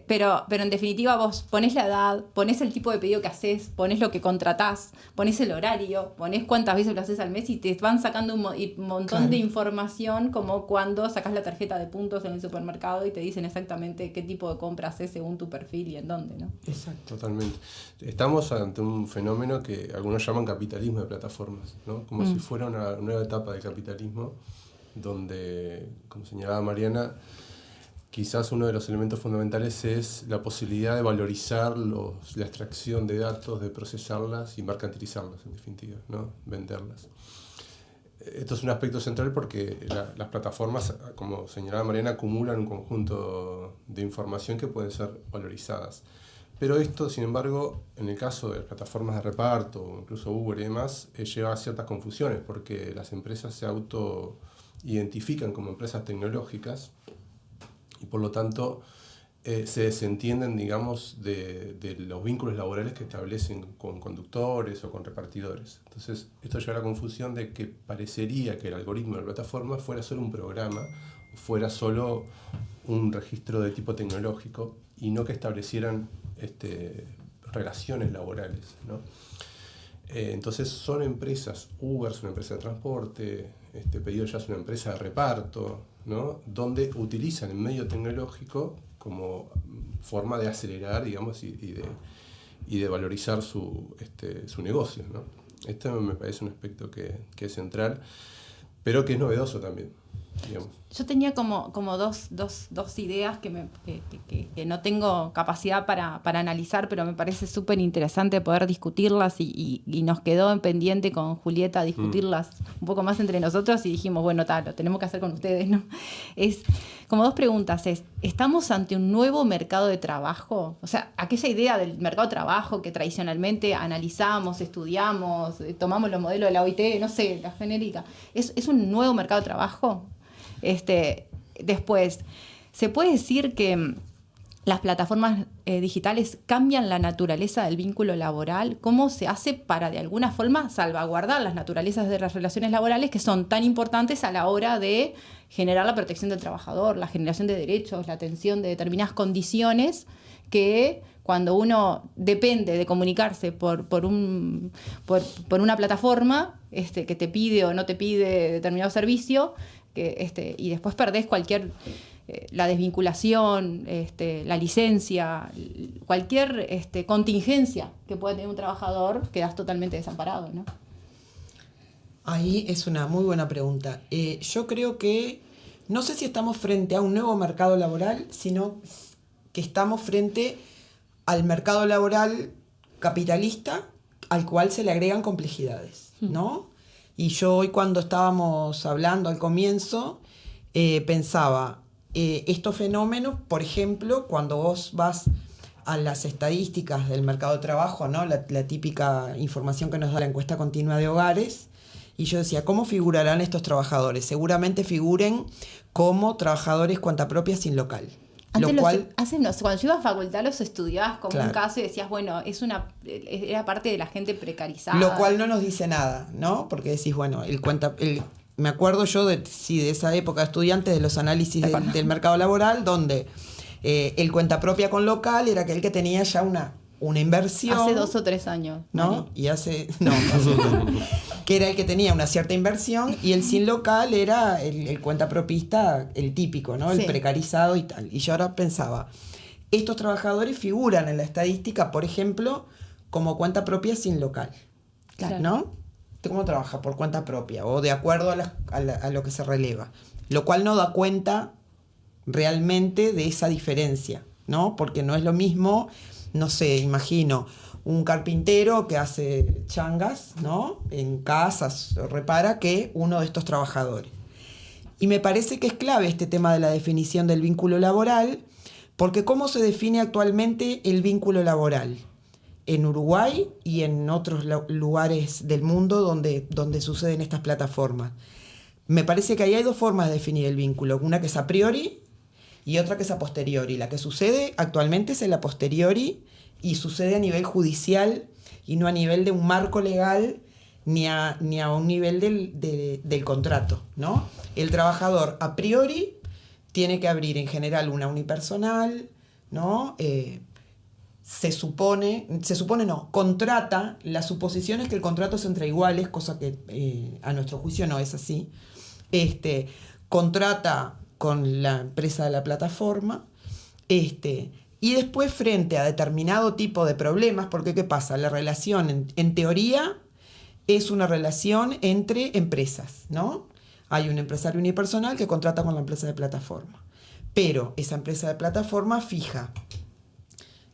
Pero en definitiva vos ponés la edad, ponés el tipo de pedido que haces, ponés lo que contratás, ponés el horario, ponés cuántas veces lo haces al mes y te van sacando un montón de información, como cuando sacás la tarjeta de puntos en el supermercado y te dicen exactamente qué tipo de compra haces según tu perfil y en dónde, ¿no? Exacto. Totalmente. Estamos ante un fenómeno que algunos llaman capitalismo de plataformas, ¿no? Como si fuera una nueva etapa del capitalismo, donde, como señalaba Mariana, quizás uno de los elementos fundamentales es la posibilidad de valorizar la extracción de datos, de procesarlas y mercantilizarlas, en definitiva, ¿no? Venderlas. Esto es un aspecto central porque las plataformas, como señalaba Mariana, acumulan un conjunto de información que pueden ser valorizadas. Pero esto, sin embargo, en el caso de las plataformas de reparto, incluso Uber y demás, lleva a ciertas confusiones, porque las empresas se auto-identifican como empresas tecnológicas y por lo tanto se desentienden, digamos, de los vínculos laborales que establecen con conductores o con repartidores. Entonces, esto lleva a la confusión de que parecería que el algoritmo de la plataforma fuera solo un programa, fuera solo un registro de tipo tecnológico y no que establecieran relaciones laborales, ¿no? Entonces son empresas, Uber es una empresa de transporte, Pedido Ya es una empresa de reparto, ¿no? Donde utilizan el medio tecnológico como forma de acelerar, digamos, y de valorizar su negocio, ¿no? Este me parece un aspecto que es central, pero que es novedoso también, digamos. Yo tenía como dos ideas que no tengo capacidad para analizar, pero me parece súper interesante poder discutirlas y nos quedó en pendiente con Julieta discutirlas un poco más entre nosotros y dijimos, bueno, lo tenemos que hacer con ustedes, ¿no? Es como dos preguntas. ¿Estamos ante un nuevo mercado de trabajo? O sea, aquella idea del mercado de trabajo que tradicionalmente analizamos, estudiamos, tomamos los modelos de la OIT, no sé, la genérica. ¿Es un nuevo mercado de trabajo? Después, ¿se puede decir que las plataformas digitales cambian la naturaleza del vínculo laboral? ¿Cómo se hace para, de alguna forma, salvaguardar las naturalezas de las relaciones laborales que son tan importantes a la hora de generar la protección del trabajador, la generación de derechos, la atención de determinadas condiciones que cuando uno depende de comunicarse por una plataforma que te pide o no te pide determinado servicio, y después perdés la desvinculación, la licencia, cualquier contingencia que pueda tener un trabajador, quedás totalmente desamparado, ¿no? Ahí es una muy buena pregunta. Yo creo que no sé si estamos frente a un nuevo mercado laboral, sino que estamos frente al mercado laboral capitalista al cual se le agregan complejidades, ¿no? Y yo hoy cuando estábamos hablando al comienzo, pensaba, estos fenómenos, por ejemplo, cuando vos vas a las estadísticas del mercado de trabajo, ¿no? La típica información que nos da la encuesta continua de hogares, y yo decía, ¿cómo figurarán estos trabajadores? Seguramente figuren como trabajadores cuenta propia sin local. Antes cuando yo iba a facultad los estudiabas como un caso y decías, bueno, era parte de la gente precarizada. Lo cual no nos dice nada, ¿no? Porque decís, bueno, me acuerdo yo de esa época de estudiantes de los análisis del mercado laboral, donde el cuenta propia con local era aquel que tenía ya una inversión. Hace 2 o 3 años. ¿No? Que era el que tenía una cierta inversión, y el sin local era el cuentapropista, el típico, ¿no? El precarizado y tal. Y yo ahora pensaba, estos trabajadores figuran en la estadística, por ejemplo, como cuenta propia sin local. Claro. ¿No? ¿Cómo trabaja? Por cuenta propia o de acuerdo a lo que se releva. Lo cual no da cuenta realmente de esa diferencia, ¿no? Porque no es lo mismo, no sé, imagino un carpintero que hace changas, ¿no? En casas, repara, que uno de estos trabajadores. Y me parece que es clave este tema de la definición del vínculo laboral, porque ¿cómo se define actualmente el vínculo laboral? En Uruguay y en otros lugares del mundo donde suceden estas plataformas. Me parece que ahí hay 2 formas de definir el vínculo, una que es a priori y otra que es a posteriori. La que sucede actualmente es el a posteriori, y sucede a nivel judicial y no a nivel de un marco legal ni a un nivel del contrato, ¿no? El trabajador a priori tiene que abrir en general una unipersonal, ¿no? Contrata, la suposición es que el contrato es entre iguales, cosa que a nuestro juicio no es así. Contrata con la empresa de la plataforma, y después frente a determinado tipo de problemas, porque ¿qué pasa? La relación en teoría es una relación entre empresas, ¿no? Hay un empresario unipersonal que contrata con la empresa de plataforma, pero esa empresa de plataforma fija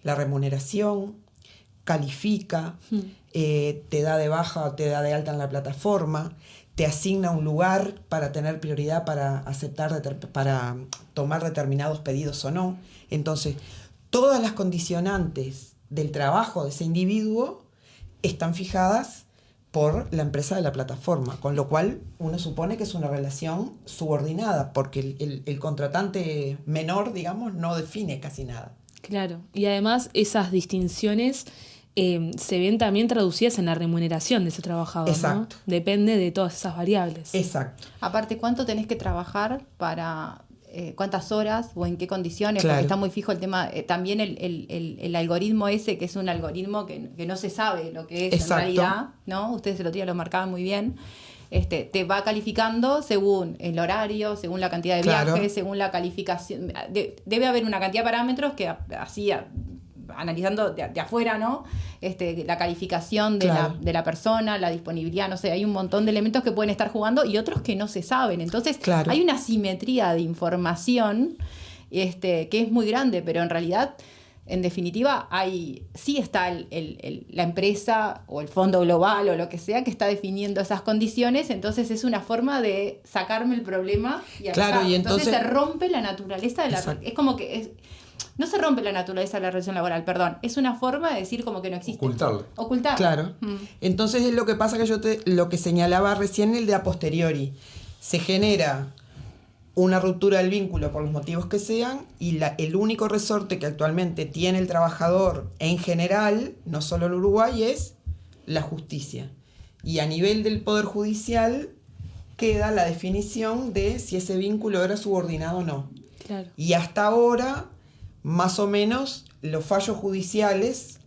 la remuneración, califica, te da de baja o te da de alta en la plataforma, te asigna un lugar para tener prioridad para tomar determinados pedidos o no. Entonces, todas las condicionantes del trabajo de ese individuo están fijadas por la empresa de la plataforma, con lo cual uno supone que es una relación subordinada, porque el contratante menor, digamos, no define casi nada. Claro, y además esas distinciones se ven también traducidas en la remuneración de ese trabajador, Exacto. ¿no? Depende de todas esas variables. Exacto. Aparte, ¿cuánto tenés que trabajar para cuántas horas o en qué condiciones? Claro. Porque está muy fijo el tema. También el algoritmo ese, que es un algoritmo que no se sabe lo que es. Exacto. En realidad, ¿no? Ustedes el otro día lo marcaban muy bien. Te va calificando según el horario, según la cantidad de viajes, claro, según la calificación. Debe haber una cantidad de parámetros que así, analizando de afuera, ¿no? La calificación de, claro, de la persona, la disponibilidad, no sé, hay un montón de elementos que pueden estar jugando y otros que no se saben. Entonces, claro, hay una asimetría de información que es muy grande, pero en realidad, en definitiva, sí está la empresa o el fondo global o lo que sea que está definiendo esas condiciones, entonces es una forma de sacarme el problema y claro, y entonces se rompe la naturaleza de la... Es como que... no se rompe la naturaleza de la relación laboral, perdón. Es una forma de decir como que no existe. Ocultarlo. Claro. Entonces es lo que pasa que lo que señalaba recién, el de a posteriori. Se genera una ruptura del vínculo por los motivos que sean y el único resorte que actualmente tiene el trabajador en general, no solo en Uruguay, es la justicia. Y a nivel del Poder Judicial queda la definición de si ese vínculo era subordinado o no. Claro. Y hasta ahora, más o menos, los fallos judiciales,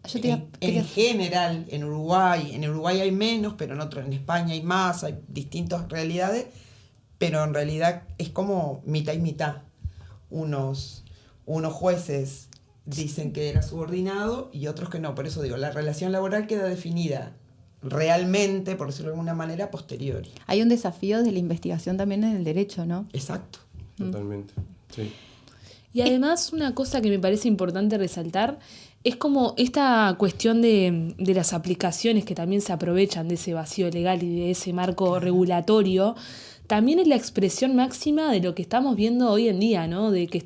en general, en Uruguay hay menos, pero en España hay más, hay distintas realidades, pero en realidad es como mitad y mitad. Unos jueces dicen que era subordinado y otros que no. Por eso digo, la relación laboral queda definida realmente, por decirlo de alguna manera, posteriori. Hay un desafío de la investigación también en el derecho, ¿no? Exacto. Totalmente, sí. Y además una cosa que me parece importante resaltar es como esta cuestión de las aplicaciones que también se aprovechan de ese vacío legal y de ese marco regulatorio, también es la expresión máxima de lo que estamos viendo hoy en día, ¿no? De que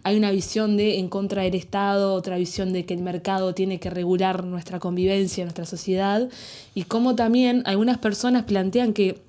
hay una visión de en contra del Estado, otra visión de que el mercado tiene que regular nuestra convivencia, nuestra sociedad, y cómo también algunas personas plantean que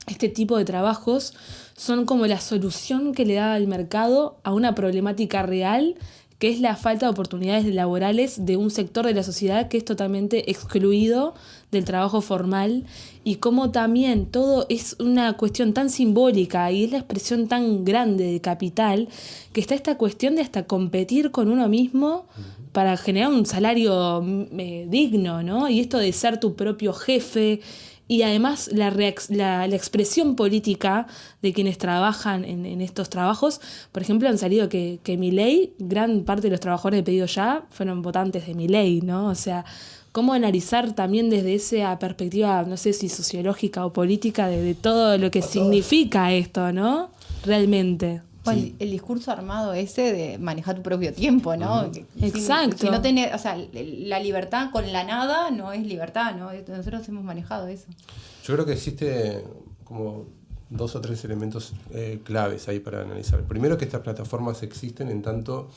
este tipo de trabajos son como la solución que le da al mercado a una problemática real, que es la falta de oportunidades laborales de un sector de la sociedad que es totalmente excluido del trabajo formal, y cómo también todo es una cuestión tan simbólica y es la expresión tan grande de capital, que está esta cuestión de hasta competir con uno mismo para generar un salario digno, ¿no? Y esto de ser tu propio jefe. Y además la expresión política de quienes trabajan en estos trabajos, por ejemplo, han salido que Milei, gran parte de los trabajadores de Pedido Ya fueron votantes de Milei, ¿no? O sea, cómo analizar también desde esa perspectiva, no sé si sociológica o política, de todo lo que significa esto, ¿no? Realmente. Bueno, sí. El discurso armado ese de manejar tu propio tiempo, ¿no? Exacto. Si no tenés, o sea, la libertad con la nada no es libertad, ¿no? Nosotros hemos manejado eso. Yo creo que existe como 2 o 3 elementos claves ahí para analizar. Primero, que estas plataformas existen en tanto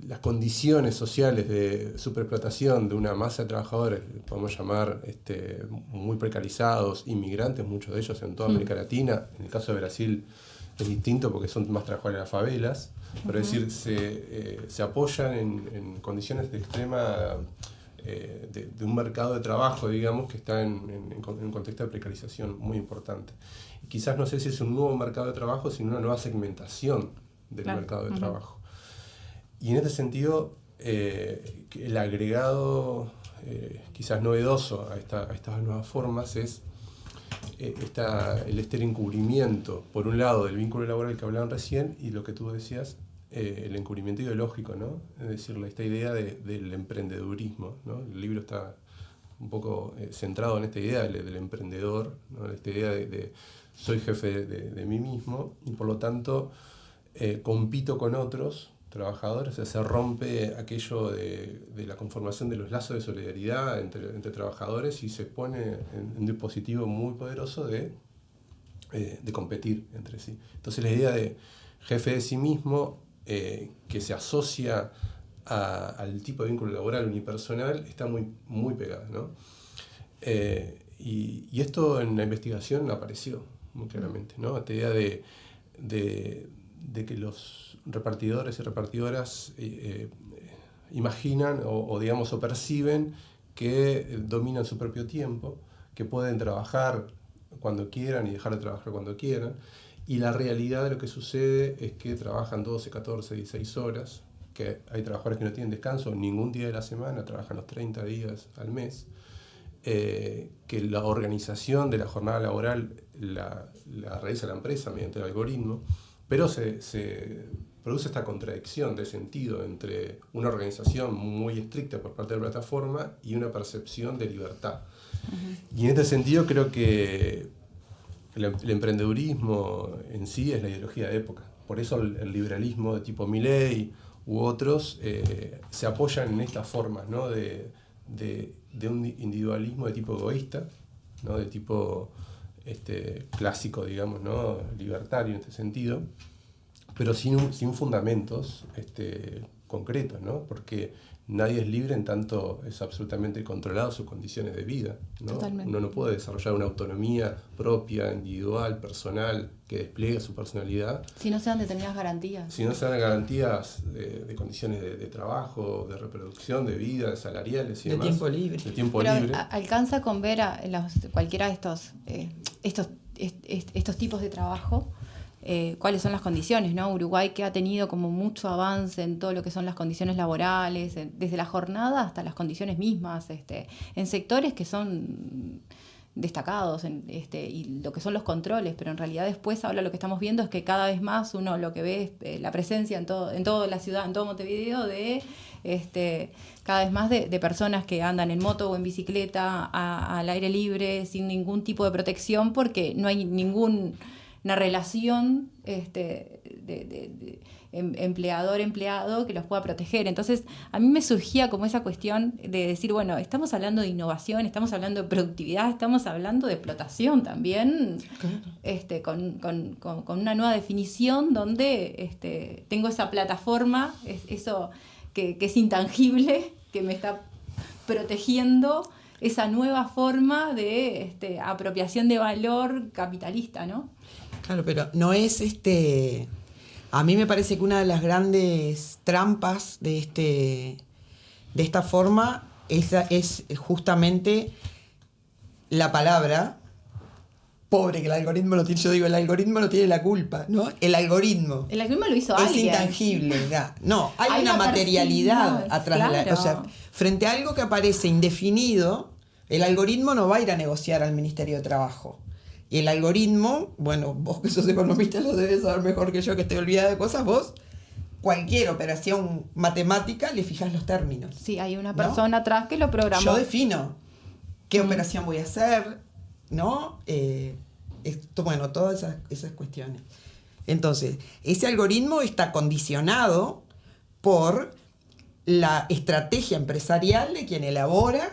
las condiciones sociales de superexplotación de una masa de trabajadores, que podemos llamar muy precarizados, inmigrantes, muchos de ellos en toda América Latina. En el caso de Brasil es distinto porque son más trabajadores de las favelas, pero es decir, se apoyan en condiciones de extrema, de un mercado de trabajo, digamos, que está en un contexto de precarización muy importante. Y quizás no sé si es un nuevo mercado de trabajo, sino una nueva segmentación del mercado de trabajo. Y en este sentido, el agregado quizás novedoso a estas nuevas formas es el encubrimiento, por un lado, del vínculo laboral que hablaban recién, y lo que tú decías, el encubrimiento ideológico, ¿no? Es decir, esta idea del emprendedurismo, ¿no? El libro está un poco centrado en esta idea del emprendedor, ¿no? Esta idea de soy jefe de mí mismo y por lo tanto compito con otros trabajadores. O sea, se rompe aquello de la conformación de los lazos de solidaridad entre trabajadores y se pone en un dispositivo muy poderoso de competir entre sí. Entonces la idea de jefe de sí mismo que se asocia al tipo de vínculo laboral unipersonal está muy, muy pegada, ¿no? Y esto en la investigación apareció muy claramente, ¿no? Esta idea de que los repartidores y repartidoras imaginan o digamos, o perciben que dominan su propio tiempo, que pueden trabajar cuando quieran y dejar de trabajar cuando quieran. Y la realidad de lo que sucede es que trabajan 12, 14, 16 horas, que hay trabajadores que no tienen descanso ningún día de la semana, trabajan los 30 días al mes, que la organización de la jornada laboral la realiza la empresa mediante el algoritmo, pero se produce esta contradicción de sentido entre una organización muy estricta por parte de la plataforma y una percepción de libertad. Y en este sentido creo que el emprendedurismo en sí es la ideología de época. Por eso el liberalismo de tipo Milei u otros se apoyan en estas formas, ¿no? de un individualismo de tipo egoísta, ¿no? De tipo clásico, digamos, ¿no? Libertario en este sentido, pero sin fundamentos concretos, ¿no? Porque nadie es libre en tanto es absolutamente controlado sus condiciones de vida, ¿no? Uno no puede desarrollar una autonomía propia, individual, personal, que despliegue su personalidad. Si no se dan determinadas garantías. Si no se dan garantías de condiciones de trabajo, de reproducción, de vida, de salariales y demás. De tiempo libre. De tiempo Pero libre. alcanza con ver cualquiera de estos tipos de trabajo. Cuáles son las condiciones, ¿no? Uruguay, que ha tenido como mucho avance en todo lo que son las condiciones laborales, desde la jornada hasta las condiciones mismas, en sectores que son destacados y lo que son los controles, pero en realidad después ahora lo que estamos viendo es que cada vez más uno lo que ve es la presencia en toda la ciudad, en todo Montevideo, de cada vez más de personas que andan en moto o en bicicleta al aire libre sin ningún tipo de protección, porque no hay una relación de empleador-empleado que los pueda proteger. Entonces, a mí me surgía como esa cuestión de decir, bueno, estamos hablando de innovación, estamos hablando de productividad, estamos hablando de explotación también, con una nueva definición donde tengo esa plataforma, eso que es intangible, que me está protegiendo esa nueva forma de apropiación de valor capitalista, ¿no? Claro, pero no es a mí me parece que una de las grandes trampas de esta forma es justamente la palabra pobre, que el algoritmo no tiene. Yo digo, el algoritmo no tiene la culpa, ¿no? El algoritmo lo hizo alguien. Es intangible, ¿verdad? No, hay una materialidad atrás de la. O sea, frente a algo que aparece indefinido, el algoritmo no va a ir a negociar al Ministerio de Trabajo. Y el algoritmo, bueno, vos que sos economista lo debes saber mejor que yo, que estoy olvidada de cosas, vos, cualquier operación matemática le fijas los términos. Sí, hay una persona atrás que lo programó. Yo defino qué operación voy a hacer, ¿no? Bueno, todas esas cuestiones. Entonces, ese algoritmo está condicionado por la estrategia empresarial de quien elabora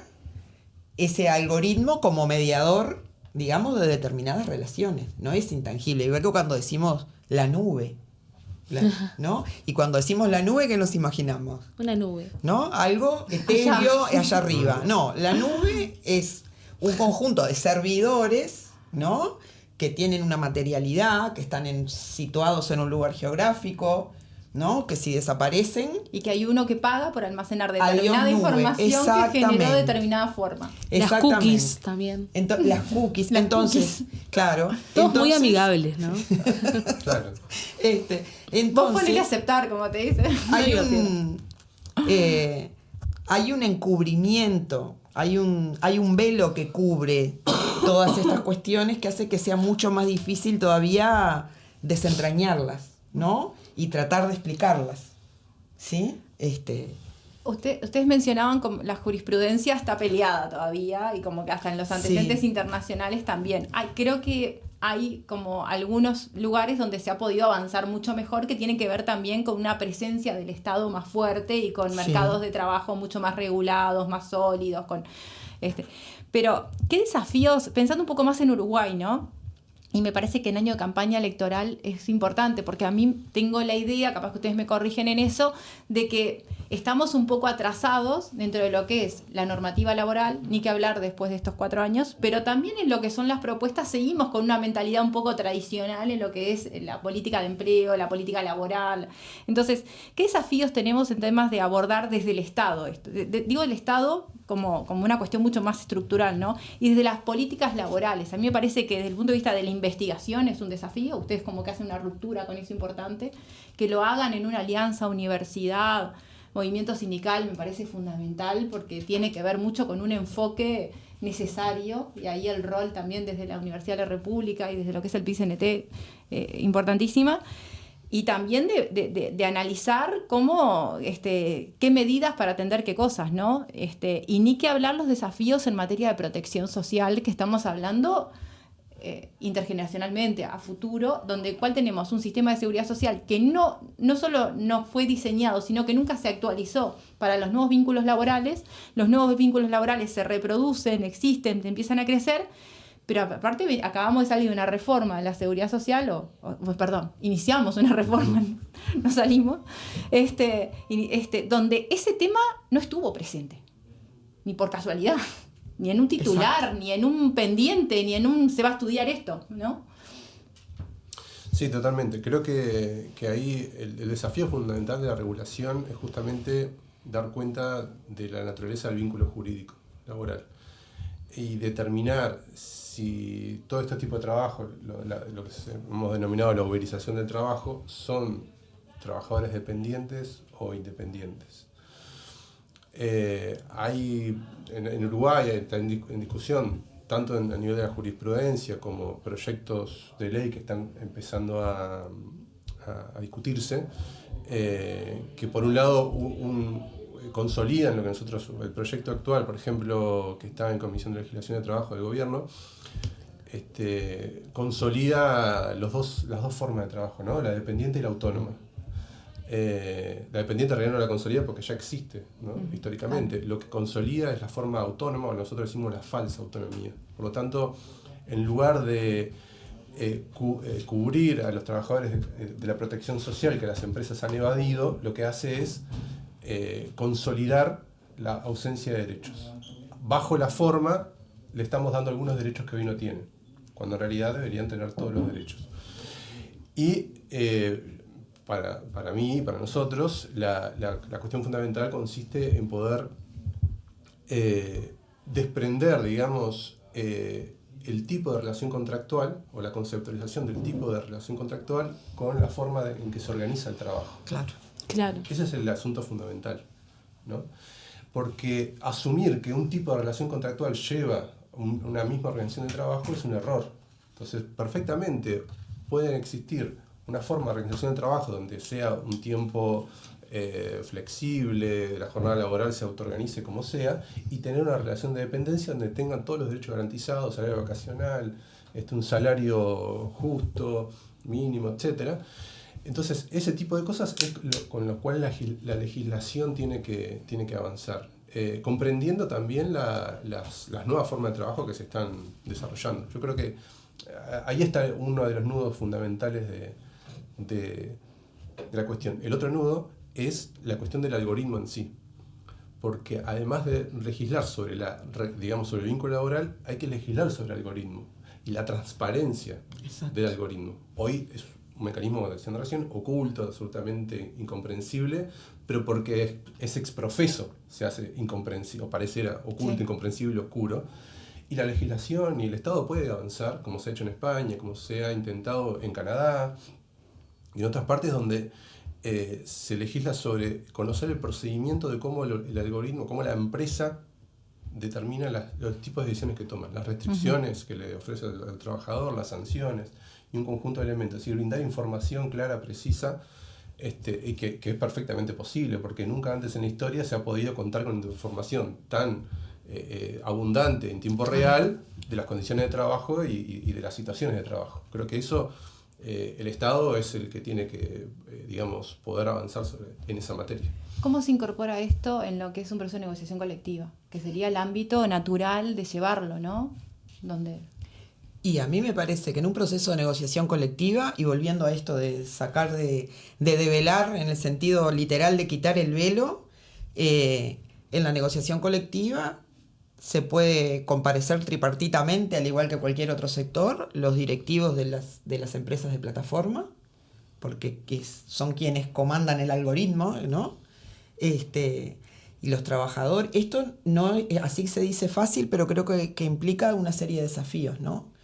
ese algoritmo como mediador, digamos, de determinadas relaciones. No es intangible. Igual que cuando decimos la nube, ¿no? Y cuando decimos la nube, ¿qué nos imaginamos? Una nube. ¿No? Algo etéreo allá arriba. No, la nube es un conjunto de servidores, ¿no? Que tienen una materialidad, que están situados en un lugar geográfico, ¿no? Que si desaparecen... Y que hay uno que paga por almacenar determinada información que generó determinada forma. Las cookies también. Las cookies. Entonces, claro. Todos muy amigables, ¿no? Claro. Entonces, vos ponele a aceptar, como te dice. Hay un encubrimiento, hay un velo que cubre todas estas cuestiones que hace que sea mucho más difícil todavía desentrañarlas, ¿no? Y tratar de explicarlas, ¿sí? Ustedes mencionaban como la jurisprudencia está peleada todavía y como que hasta en los antecedentes internacionales también. Creo que hay como algunos lugares donde se ha podido avanzar mucho mejor, que tienen que ver también con una presencia del Estado más fuerte y con mercados de trabajo mucho más regulados, más sólidos. Pero, ¿qué desafíos, pensando un poco más en Uruguay, ¿no? Y me parece que en año de campaña electoral es importante, porque a mí tengo la idea, capaz que ustedes me corrigen en eso, de que estamos un poco atrasados dentro de lo que es la normativa laboral, ni que hablar después de estos 4 años, pero también en lo que son las propuestas seguimos con una mentalidad un poco tradicional en lo que es la política de empleo, la política laboral. Entonces, ¿qué desafíos tenemos en temas de abordar desde el Estado esto? Digo el Estado como una cuestión mucho más estructural, ¿no? Y desde las políticas laborales. A mí me parece que desde el punto de vista de la investigación es un desafío. Ustedes como que hacen una ruptura con eso importante. Que lo hagan en una alianza universidad, movimiento sindical, me parece fundamental porque tiene que ver mucho con un enfoque necesario, y ahí el rol también desde la Universidad de la República y desde lo que es el PICNT, importantísima. Y también de analizar cómo, qué medidas para atender qué cosas, ¿no? Y ni que hablar los desafíos en materia de protección social que estamos hablando intergeneracionalmente a futuro, donde cual tenemos un sistema de seguridad social que no solo no fue diseñado, sino que nunca se actualizó para los nuevos vínculos laborales. Los nuevos vínculos laborales se reproducen, existen, empiezan a crecer. Pero aparte acabamos de salir de una reforma de la seguridad social, iniciamos una reforma, no salimos, donde ese tema no estuvo presente, ni por casualidad, ni en un titular, exacto, ni en un pendiente, ni en un se va a estudiar esto, ¿no? Sí, totalmente. Creo que ahí el desafío fundamental de la regulación es justamente dar cuenta de la naturaleza del vínculo jurídico laboral y determinar si todo este tipo de trabajo, lo que hemos denominado la uberización del trabajo, son trabajadores dependientes o independientes. Hay en Uruguay está en discusión, tanto a nivel de la jurisprudencia como proyectos de ley que están empezando a discutirse, que por un lado consolidan lo que nosotros, el proyecto actual, por ejemplo, que está en Comisión de Legislación de Trabajo del Gobierno, consolida las dos formas de trabajo, ¿no? La dependiente y la autónoma. La dependiente en realidad no la consolida porque ya existe, ¿no? Históricamente. Lo que consolida es la forma autónoma, o nosotros decimos la falsa autonomía. Por lo tanto, en lugar de cubrir a los trabajadores de la protección social que las empresas han evadido, lo que hace es consolidar la ausencia de derechos. Bajo la forma, le estamos dando algunos derechos que hoy no tienen, cuando en realidad deberían tener todos los derechos. Y para mí, para nosotros, la cuestión fundamental consiste en poder desprender, digamos, el tipo de relación contractual o la conceptualización del tipo de relación contractual con la forma en que se organiza el trabajo. Claro. Claro. Ese es el asunto fundamental, ¿no? Porque asumir que un tipo de relación contractual lleva una misma organización de trabajo es un error. Entonces, perfectamente pueden existir una forma de organización de trabajo donde sea un tiempo flexible, la jornada laboral se autoorganice como sea, y tener una relación de dependencia donde tengan todos los derechos garantizados, salario vacacional, un salario justo, mínimo, etc. Entonces, ese tipo de cosas es con lo cual la legislación tiene que avanzar, comprendiendo también las nuevas formas de trabajo que se están desarrollando. Yo creo que ahí está uno de los nudos fundamentales de la cuestión. El otro nudo es la cuestión del algoritmo en sí, porque además de legislar sobre el vínculo laboral, hay que legislar sobre el algoritmo y la transparencia del algoritmo. Hoy es un mecanismo de generación oculto, absolutamente incomprensible, pero porque es exprofeso, se hace incomprensible, o pareciera oculto, incomprensible, oscuro. Y la legislación y el Estado puede avanzar, como se ha hecho en España, como se ha intentado en Canadá y en otras partes donde se legisla sobre conocer el procedimiento de cómo el algoritmo, cómo la empresa determina los tipos de decisiones que toman, las restricciones que le ofrece al trabajador, las sanciones y un conjunto de elementos. Es decir, brindar información clara, precisa, y que es perfectamente posible, porque nunca antes en la historia se ha podido contar con información tan abundante en tiempo real de las condiciones de trabajo y de las situaciones de trabajo. Creo que eso el Estado es el que tiene que, poder avanzar en esa materia. ¿Cómo se incorpora esto en lo que es un proceso de negociación colectiva? Que sería el ámbito natural de llevarlo, ¿no? Y a mí me parece que en un proceso de negociación colectiva, y volviendo a esto de sacar de develar en el sentido literal de quitar el velo, en la negociación colectiva se puede comparecer tripartitamente, al igual que cualquier otro sector, los directivos de las empresas de plataforma, porque son quienes comandan el algoritmo, ¿no? Y los trabajadores. Esto no, así se dice fácil, pero creo que implica una serie de desafíos, ¿no?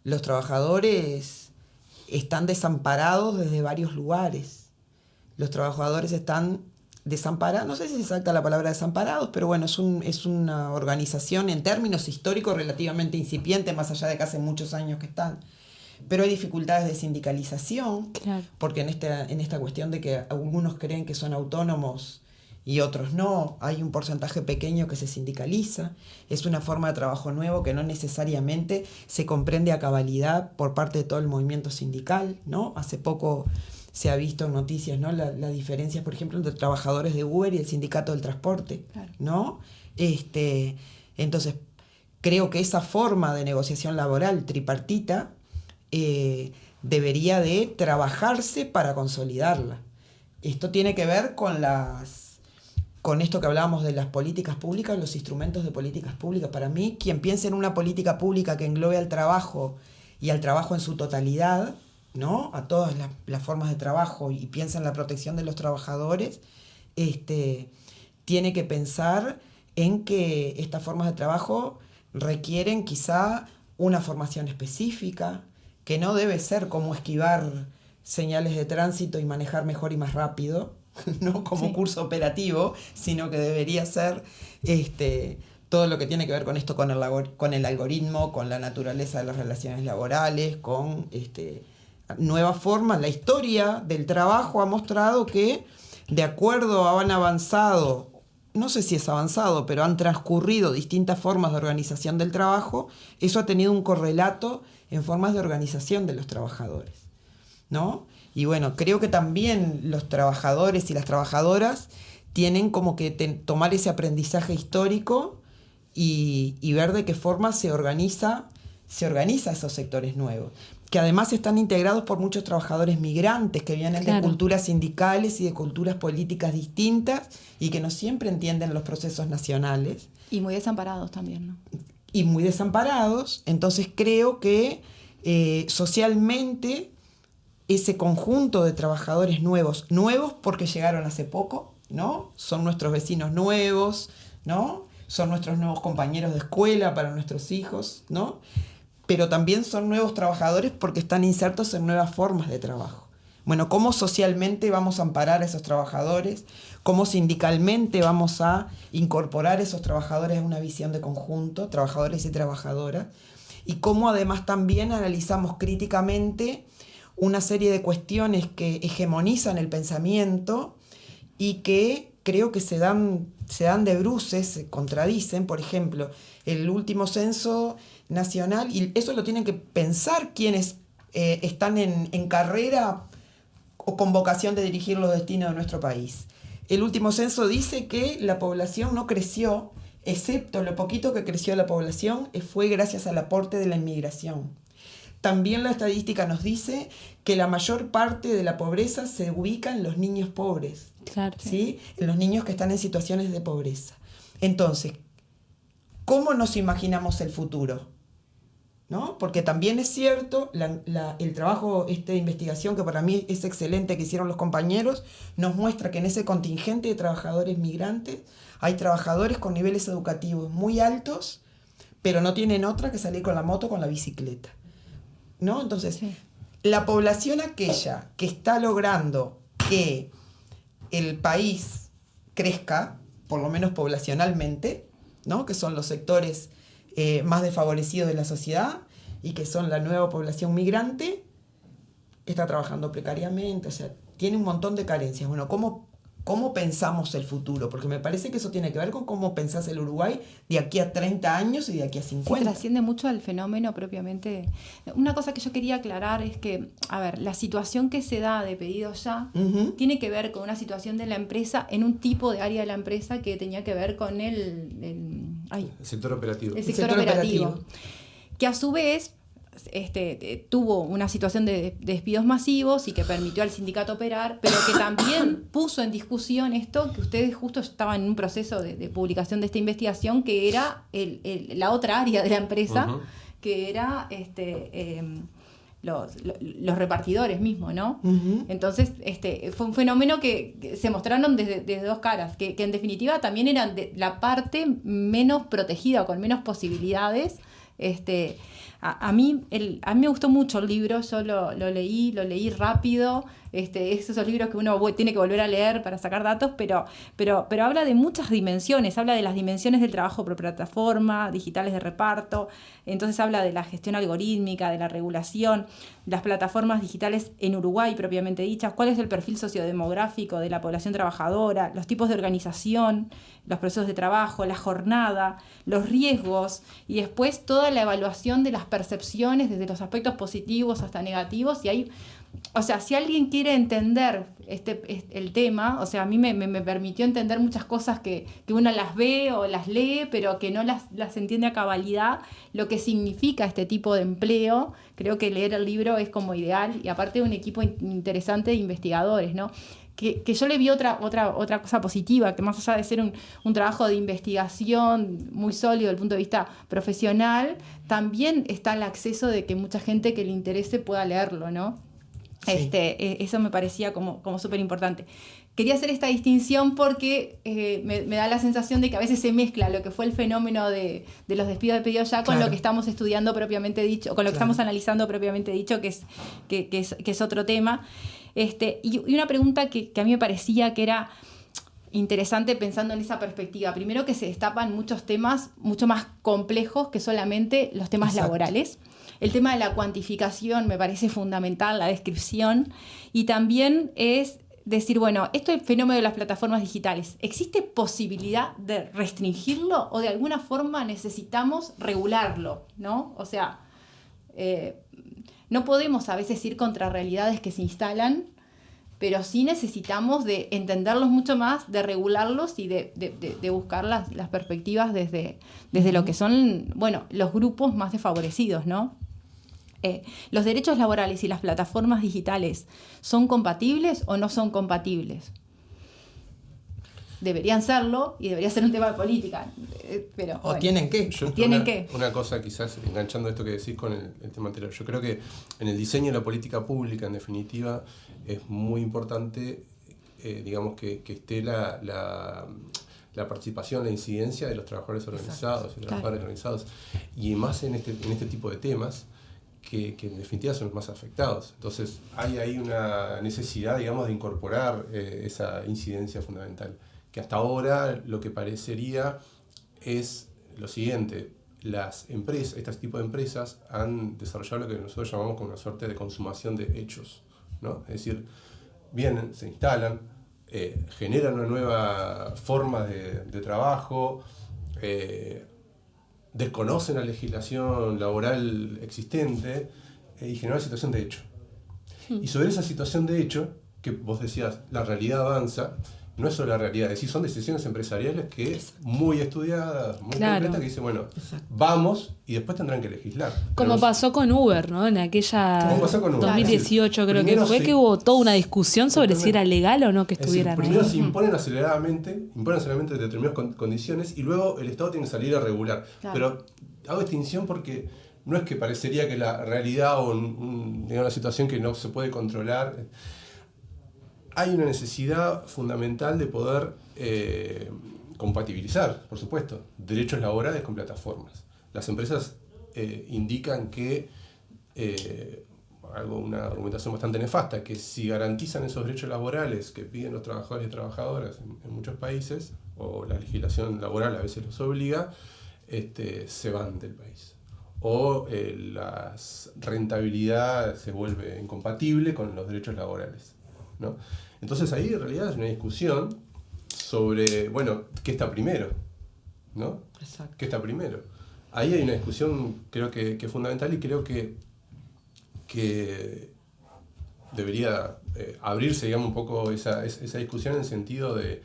Los trabajadores están desamparados desde varios lugares. Los trabajadores están desamparados, no sé si es exacta la palabra desamparados, pero bueno, es una organización en términos históricos relativamente incipiente, más allá de que hace muchos años que están. Pero hay dificultades de sindicalización, claro, porque en esta cuestión de que algunos creen que son autónomos y otros no, hay un porcentaje pequeño que se sindicaliza. Es una forma de trabajo nuevo que no necesariamente se comprende a cabalidad por parte de todo el movimiento sindical, ¿no? Hace poco se ha visto en noticias, ¿no? La diferencia, por ejemplo, entre trabajadores de Uber y el sindicato del transporte, claro, ¿no? Entonces, creo que esa forma de negociación laboral tripartita debería de trabajarse para consolidarla. Esto tiene que ver con esto que hablábamos de las políticas públicas, los instrumentos de políticas públicas. Para mí, quien piense en una política pública que englobe al trabajo y al trabajo en su totalidad, ¿no? A todas las formas de trabajo, y piensa en la protección de los trabajadores, tiene que pensar en que estas formas de trabajo requieren quizá una formación específica, que no debe ser como esquivar señales de tránsito y manejar mejor y más rápido, no como sí, curso operativo, sino que debería ser todo lo que tiene que ver con esto, con el algoritmo, con la naturaleza de las relaciones laborales, con nuevas formas. La historia del trabajo ha mostrado que, de acuerdo a han avanzado, no sé si es avanzado, pero han transcurrido distintas formas de organización del trabajo, eso ha tenido un correlato en formas de organización de los trabajadores, ¿no? Y bueno, creo que también los trabajadores y las trabajadoras tienen como que tomar ese aprendizaje histórico y ver de qué forma se organiza esos sectores nuevos, que además están integrados por muchos trabajadores migrantes que vienen, claro, de culturas sindicales y de culturas políticas distintas y que no siempre entienden los procesos nacionales. Y muy desamparados también, ¿no? Y muy desamparados. Entonces creo que socialmente ese conjunto de trabajadores nuevos porque llegaron hace poco, ¿no? Son nuestros vecinos nuevos, ¿no? Son nuestros nuevos compañeros de escuela para nuestros hijos, ¿no? Pero también son nuevos trabajadores porque están insertos en nuevas formas de trabajo. Bueno, ¿cómo socialmente vamos a amparar a esos trabajadores? ¿Cómo sindicalmente vamos a incorporar a esos trabajadores a una visión de conjunto, trabajadores y trabajadoras? Y cómo además también analizamos críticamente una serie de cuestiones que hegemonizan el pensamiento y que creo que se dan de bruces, se contradicen. Por ejemplo, el último censo nacional, y eso lo tienen que pensar quienes están en carrera o con vocación de dirigir los destinos de nuestro país. El último censo dice que la población no creció, excepto lo poquito que creció la población fue gracias al aporte de la inmigración. También la estadística nos dice que la mayor parte de la pobreza se ubica en los niños pobres, claro, ¿sí? En los niños que están en situaciones de pobreza. Entonces, ¿cómo nos imaginamos el futuro? ¿No? Porque también es cierto, el trabajo de investigación, que para mí es excelente, que hicieron los compañeros, nos muestra que en ese contingente de trabajadores migrantes hay trabajadores con niveles educativos muy altos, pero no tienen otra que salir con la moto o con la bicicleta, ¿no? Entonces, sí, la población aquella que está logrando que el país crezca, por lo menos poblacionalmente, ¿no? Que son los sectores más desfavorecidos de la sociedad y que son la nueva población migrante, está trabajando precariamente, o sea, tiene un montón de carencias. Bueno, ¿cómo pensamos el futuro? Porque me parece que eso tiene que ver con cómo pensás el Uruguay de aquí a 30 años y de aquí a 50. Sí, trasciende mucho al fenómeno propiamente. Una cosa que yo quería aclarar es que, a ver, la situación que se da de pedido ya tiene que ver con una situación de la empresa en un tipo de área de la empresa que tenía que ver con el sector operativo. El sector operativo. que a su vez tuvo una situación de despidos masivos y que permitió al sindicato operar, pero que también puso en discusión esto, que ustedes justo estaban en un proceso de publicación de esta investigación, que era la otra área de la empresa, uh-huh. que era los repartidores mismos, ¿no? Uh-huh. Entonces, fue un fenómeno que se mostraron desde dos caras, que en definitiva también eran de la parte menos protegida, con menos posibilidades. A mí me gustó mucho el libro, yo lo leí rápido, esos libros que uno tiene que volver a leer para sacar datos, pero habla de muchas dimensiones, habla de las dimensiones del trabajo por plataforma, digitales de reparto, entonces habla de la gestión algorítmica, de la regulación, las plataformas digitales en Uruguay propiamente dichas, cuál es el perfil sociodemográfico de la población trabajadora, los tipos de organización, los procesos de trabajo, la jornada, los riesgos y después toda la evaluación de las percepciones desde los aspectos positivos hasta negativos. Y ahí, o sea, si alguien quiere entender el tema, o sea, a mí me permitió entender muchas cosas que uno las ve o las lee, pero que no las entiende a cabalidad, lo que significa este tipo de empleo. Creo que leer el libro es como ideal, y aparte un equipo interesante de investigadores, ¿no? Que yo le vi otra cosa positiva, que más allá de ser un trabajo de investigación muy sólido desde el punto de vista profesional, también está el acceso de que mucha gente que le interese pueda leerlo, ¿no? Sí. Eso me parecía como súper importante. Quería hacer esta distinción porque me da la sensación de que a veces se mezcla lo que fue el fenómeno de los despidos de pedido ya con lo que estamos estudiando propiamente dicho, con lo que estamos analizando propiamente dicho, que es otro tema. Y una pregunta que a mí me parecía que era interesante pensando en esa perspectiva. Primero, que se destapan muchos temas mucho más complejos que solamente los temas laborales. El tema de la cuantificación me parece fundamental, la descripción, y también es decir, bueno, esto es el fenómeno de las plataformas digitales. ¿Existe posibilidad de restringirlo o de alguna forma necesitamos regularlo, ¿no? O sea, no podemos a veces ir contra realidades que se instalan, pero sí necesitamos de entenderlos mucho más, de regularlos y de buscar las perspectivas desde lo que son, bueno, los grupos más desfavorecidos, ¿no? ¿Los derechos laborales y las plataformas digitales son compatibles o no son compatibles? Deberían serlo y debería ser un tema de política. Pero, o bueno, tienen que. Una cosa, quizás enganchando esto que decís con el tema anterior. Yo creo que en el diseño de la política pública, en definitiva, es muy importante, digamos, que esté la participación, la incidencia de los trabajadores organizados, y los trabajadores organizados. Y más en este tipo de temas, que en definitiva son los más afectados. Entonces, hay ahí una necesidad, digamos, de incorporar esa incidencia fundamental. Que hasta ahora lo que parecería es lo siguiente: las empresas, este tipo de empresas han desarrollado lo que nosotros llamamos como una suerte de consumación de hechos, ¿no? Es decir, vienen, se instalan, generan una nueva forma de trabajo, desconocen la legislación laboral existente y generan una situación de hecho. Y sobre esa situación de hecho, que vos decías, la realidad avanza, no es solo la realidad, es decir, son decisiones empresariales que muy estudiadas, muy concretas, que dicen, bueno, vamos y después tendrán que legislar. Como pasó con Uber, ¿no? En aquella 2018 creo que fue, que hubo toda una discusión sobre si era legal o no que estuvieran ahí. Primero se imponen aceleradamente determinadas condiciones y luego el Estado tiene que salir a regular. Claro. Pero hago distinción porque no es que parecería que la realidad o una situación que no se puede controlar. Hay una necesidad fundamental de poder compatibilizar, por supuesto, derechos laborales con plataformas. Las empresas indican que, una argumentación bastante nefasta, que si garantizan esos derechos laborales que piden los trabajadores y trabajadoras en muchos países, o la legislación laboral a veces los obliga, se van del país. O la rentabilidad se vuelve incompatible con los derechos laborales, ¿no? Entonces ahí en realidad es una discusión sobre, bueno, ¿qué está primero? ¿No? Exacto. ¿Qué está primero? Ahí hay una discusión, creo que es fundamental, y creo que debería abrirse, digamos, un poco esa discusión en el sentido de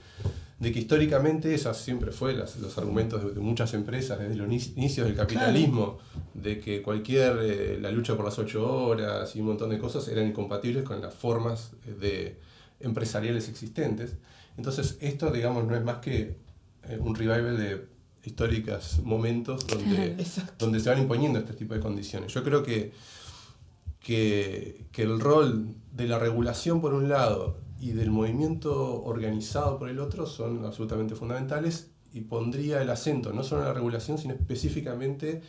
de que históricamente esas siempre fue los argumentos de muchas empresas desde los inicios del capitalismo, de que la lucha por las 8 horas y un montón de cosas eran incompatibles con las formas empresariales existentes. Entonces esto, digamos, no es más que un revival de históricos momentos donde se van imponiendo este tipo de condiciones. Yo creo que el rol de la regulación por un lado y del movimiento organizado por el otro son absolutamente fundamentales, y pondría el acento no solo en la regulación, sino específicamente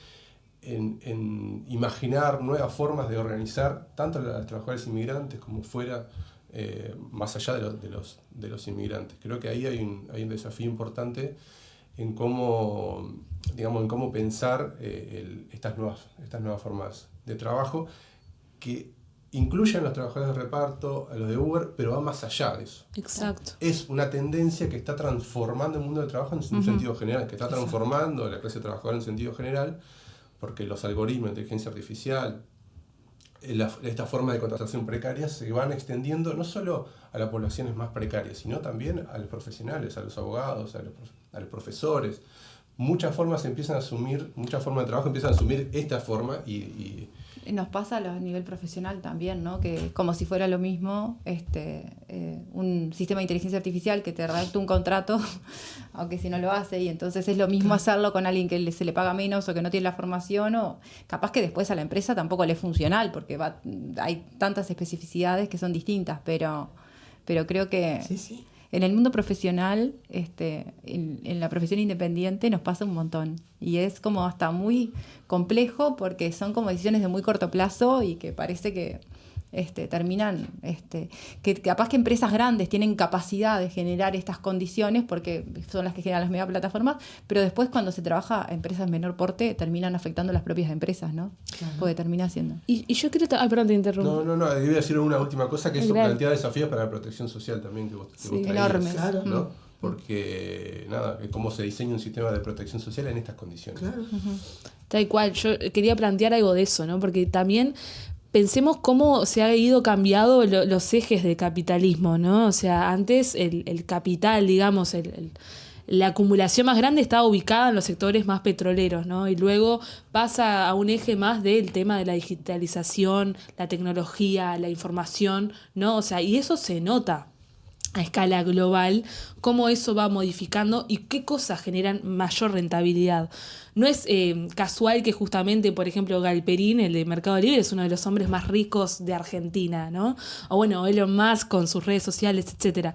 en imaginar nuevas formas de organizar tanto a los trabajadores inmigrantes como fuera, más allá de los inmigrantes. Creo que ahí hay un desafío importante en cómo pensar estas nuevas formas de trabajo que incluyen a los trabajadores de reparto, a los de Uber, pero va más allá de eso. Exacto. Es una tendencia que está transformando el mundo del trabajo en un sentido general, que está transformando a la clase trabajadora en sentido general, porque los algoritmos de inteligencia artificial, estas formas de contratación precarias se van extendiendo no solo a las poblaciones más precarias, sino también a los profesionales, a los abogados, a los profesores. Muchas formas de trabajo empiezan a asumir esta forma y nos pasa a nivel profesional también, ¿no? Que como si fuera lo mismo un sistema de inteligencia artificial que te redacta un contrato, aunque si no lo hace, y entonces es lo mismo hacerlo con alguien que se le paga menos o que no tiene la formación, o capaz que después a la empresa tampoco le es funcional, porque hay tantas especificidades que son distintas, pero creo que Sí. en el mundo profesional, en la profesión independiente nos pasa un montón. Y es como hasta muy complejo porque son como decisiones de muy corto plazo y que parece que terminan, que capaz que empresas grandes tienen capacidad de generar estas condiciones porque son las que generan las megaplataformas, pero después cuando se trabaja a empresas de menor porte terminan afectando a las propias empresas, ¿no? Claro. Porque termina siendo. Y yo creo... perdón, te interrumpo. No, debí decir una última cosa, que eso plantea desafíos para la protección social también, que vos traías, enormes. Claro. ¿No? Porque, cómo se diseña un sistema de protección social en estas condiciones. Claro. Tal cual, yo quería plantear algo de eso, ¿no? Porque también pensemos cómo se ha ido cambiando los ejes del capitalismo, ¿no? O sea, antes el capital, digamos, la acumulación más grande estaba ubicada en los sectores más petroleros, ¿no? Y luego pasa a un eje más del tema de la digitalización, la tecnología, la información, ¿no? O sea, y eso se nota a escala global, cómo eso va modificando y qué cosas generan mayor rentabilidad. No es casual que justamente, por ejemplo, Galperín, el de Mercado Libre, es uno de los hombres más ricos de Argentina, ¿no? O bueno, Elon Musk con sus redes sociales, etcétera.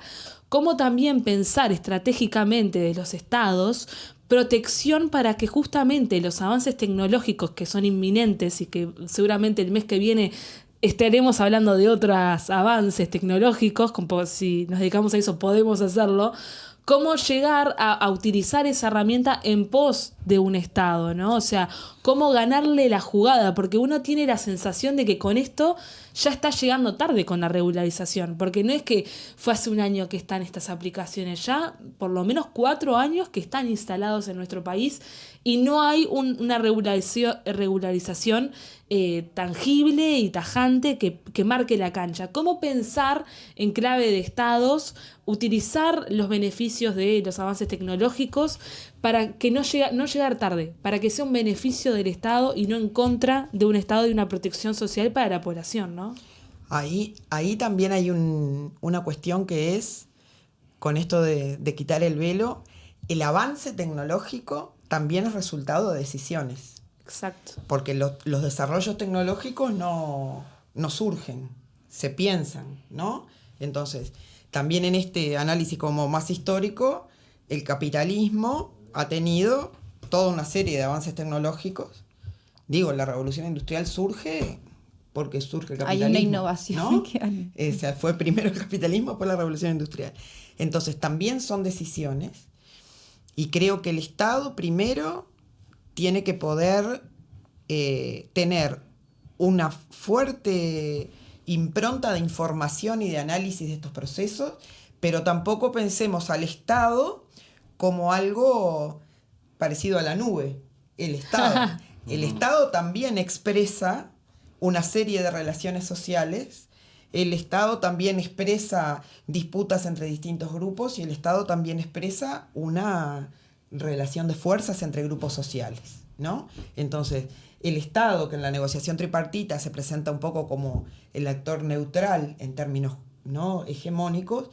Cómo también pensar estratégicamente de los estados protección para que justamente los avances tecnológicos que son inminentes y que seguramente el mes que viene estaremos hablando de otros avances tecnológicos, como si nos dedicamos a eso podemos hacerlo, cómo llegar a utilizar esa herramienta en pos de un Estado, ¿no? O sea, cómo ganarle la jugada, porque uno tiene la sensación de que con esto ya está llegando tarde con la regularización, porque no es que fue hace un año que están estas aplicaciones, ya por lo menos 4 años que están instalados en nuestro país y no hay una regularización tangible y tajante que marque la cancha. ¿Cómo pensar en clave de estados, utilizar los beneficios de los avances tecnológicos para que no llegar tarde, para que sea un beneficio del Estado y no en contra de un Estado y una protección social para la población, ¿no? Ahí también hay una cuestión que es, con esto de quitar el velo, el avance tecnológico también es resultado de decisiones. Exacto. Porque los desarrollos tecnológicos no surgen, se piensan, ¿no? Entonces, también en este análisis como más histórico, el capitalismo ha tenido toda una serie de avances tecnológicos. Digo, la revolución industrial surge porque surge el capitalismo. Hay una innovación. ¿No? Fue primero el capitalismo, después la revolución industrial. Entonces, también son decisiones. Y creo que el Estado primero tiene que poder tener una fuerte impronta de información y de análisis de estos procesos, pero tampoco pensemos al Estado como algo parecido a la nube. El Estado también expresa una serie de relaciones sociales el Estado también expresa disputas entre distintos grupos y el Estado también expresa una relación de fuerzas entre grupos sociales, ¿no? Entonces, el Estado, que en la negociación tripartita se presenta un poco como el actor neutral en términos no hegemónicos,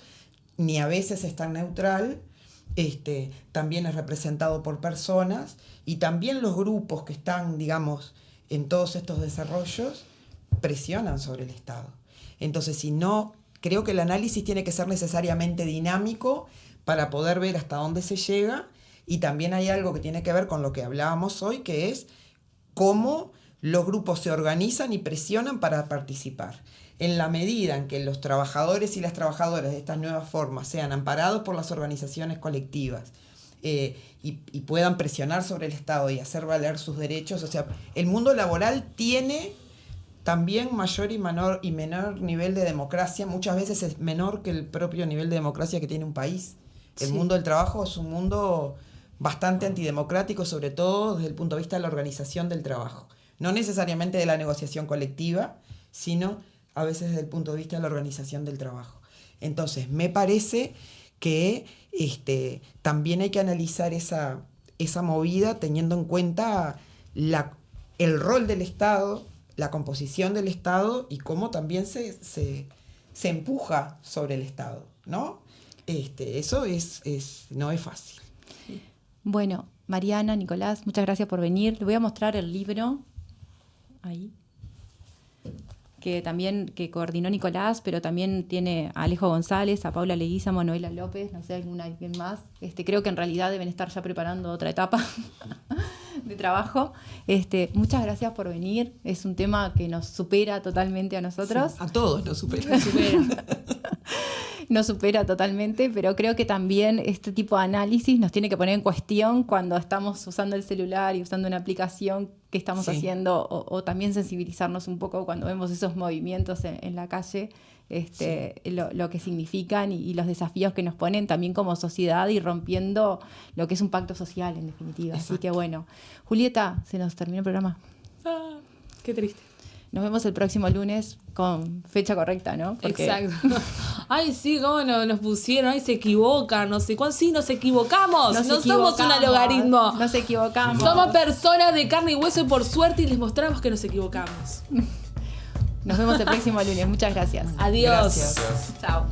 ni a veces es tan neutral, también es representado por personas, y también los grupos que están, digamos, en todos estos desarrollos presionan sobre el Estado. Entonces, si no, creo que el análisis tiene que ser necesariamente dinámico para poder ver hasta dónde se llega, y también hay algo que tiene que ver con lo que hablábamos hoy, que es cómo los grupos se organizan y presionan para participar. En la medida en que los trabajadores y las trabajadoras de estas nuevas formas sean amparados por las organizaciones colectivas y puedan presionar sobre el Estado y hacer valer sus derechos, o sea, el mundo laboral tiene también mayor y menor nivel de democracia, muchas veces es menor que el propio nivel de democracia que tiene un país. El mundo del trabajo es un mundo bastante antidemocrático, sobre todo desde el punto de vista de la organización del trabajo. No necesariamente de la negociación colectiva, sino a veces desde el punto de vista de la organización del trabajo. Entonces, me parece que también hay que analizar esa movida teniendo en cuenta el rol del Estado, la composición del Estado y cómo también se empuja sobre el Estado, ¿no? Eso no es fácil. Bueno, Mariana, Nicolás, muchas gracias por venir. Les voy a mostrar el libro ahí, que coordinó Nicolás, pero también tiene a Alejo González, a Paula Leguízamo, a Noela López, no sé, alguien más. Creo que en realidad deben estar ya preparando otra etapa de trabajo. Muchas gracias por venir. Es un tema que nos supera totalmente a nosotros. Sí, a todos nos supera. Nos supera totalmente, pero creo que también este tipo de análisis nos tiene que poner en cuestión cuando estamos usando el celular y usando una aplicación que estamos haciendo, o también sensibilizarnos un poco cuando vemos esos movimientos en la calle, lo que significan y los desafíos que nos ponen también como sociedad y rompiendo lo que es un pacto social, en definitiva. Exacto. Así que bueno, Julieta, se nos terminó el programa. Qué triste. Nos vemos el próximo lunes con fecha correcta, ¿no? Exacto. Ay, sí, cómo nos pusieron, ay, se equivocan, no sé cuándo. Sí, nos equivocamos. No somos un logaritmo. Nos equivocamos. Somos personas de carne y hueso y por suerte les mostramos que nos equivocamos. Nos vemos el próximo lunes. Muchas gracias. Adiós. Gracias. Chao.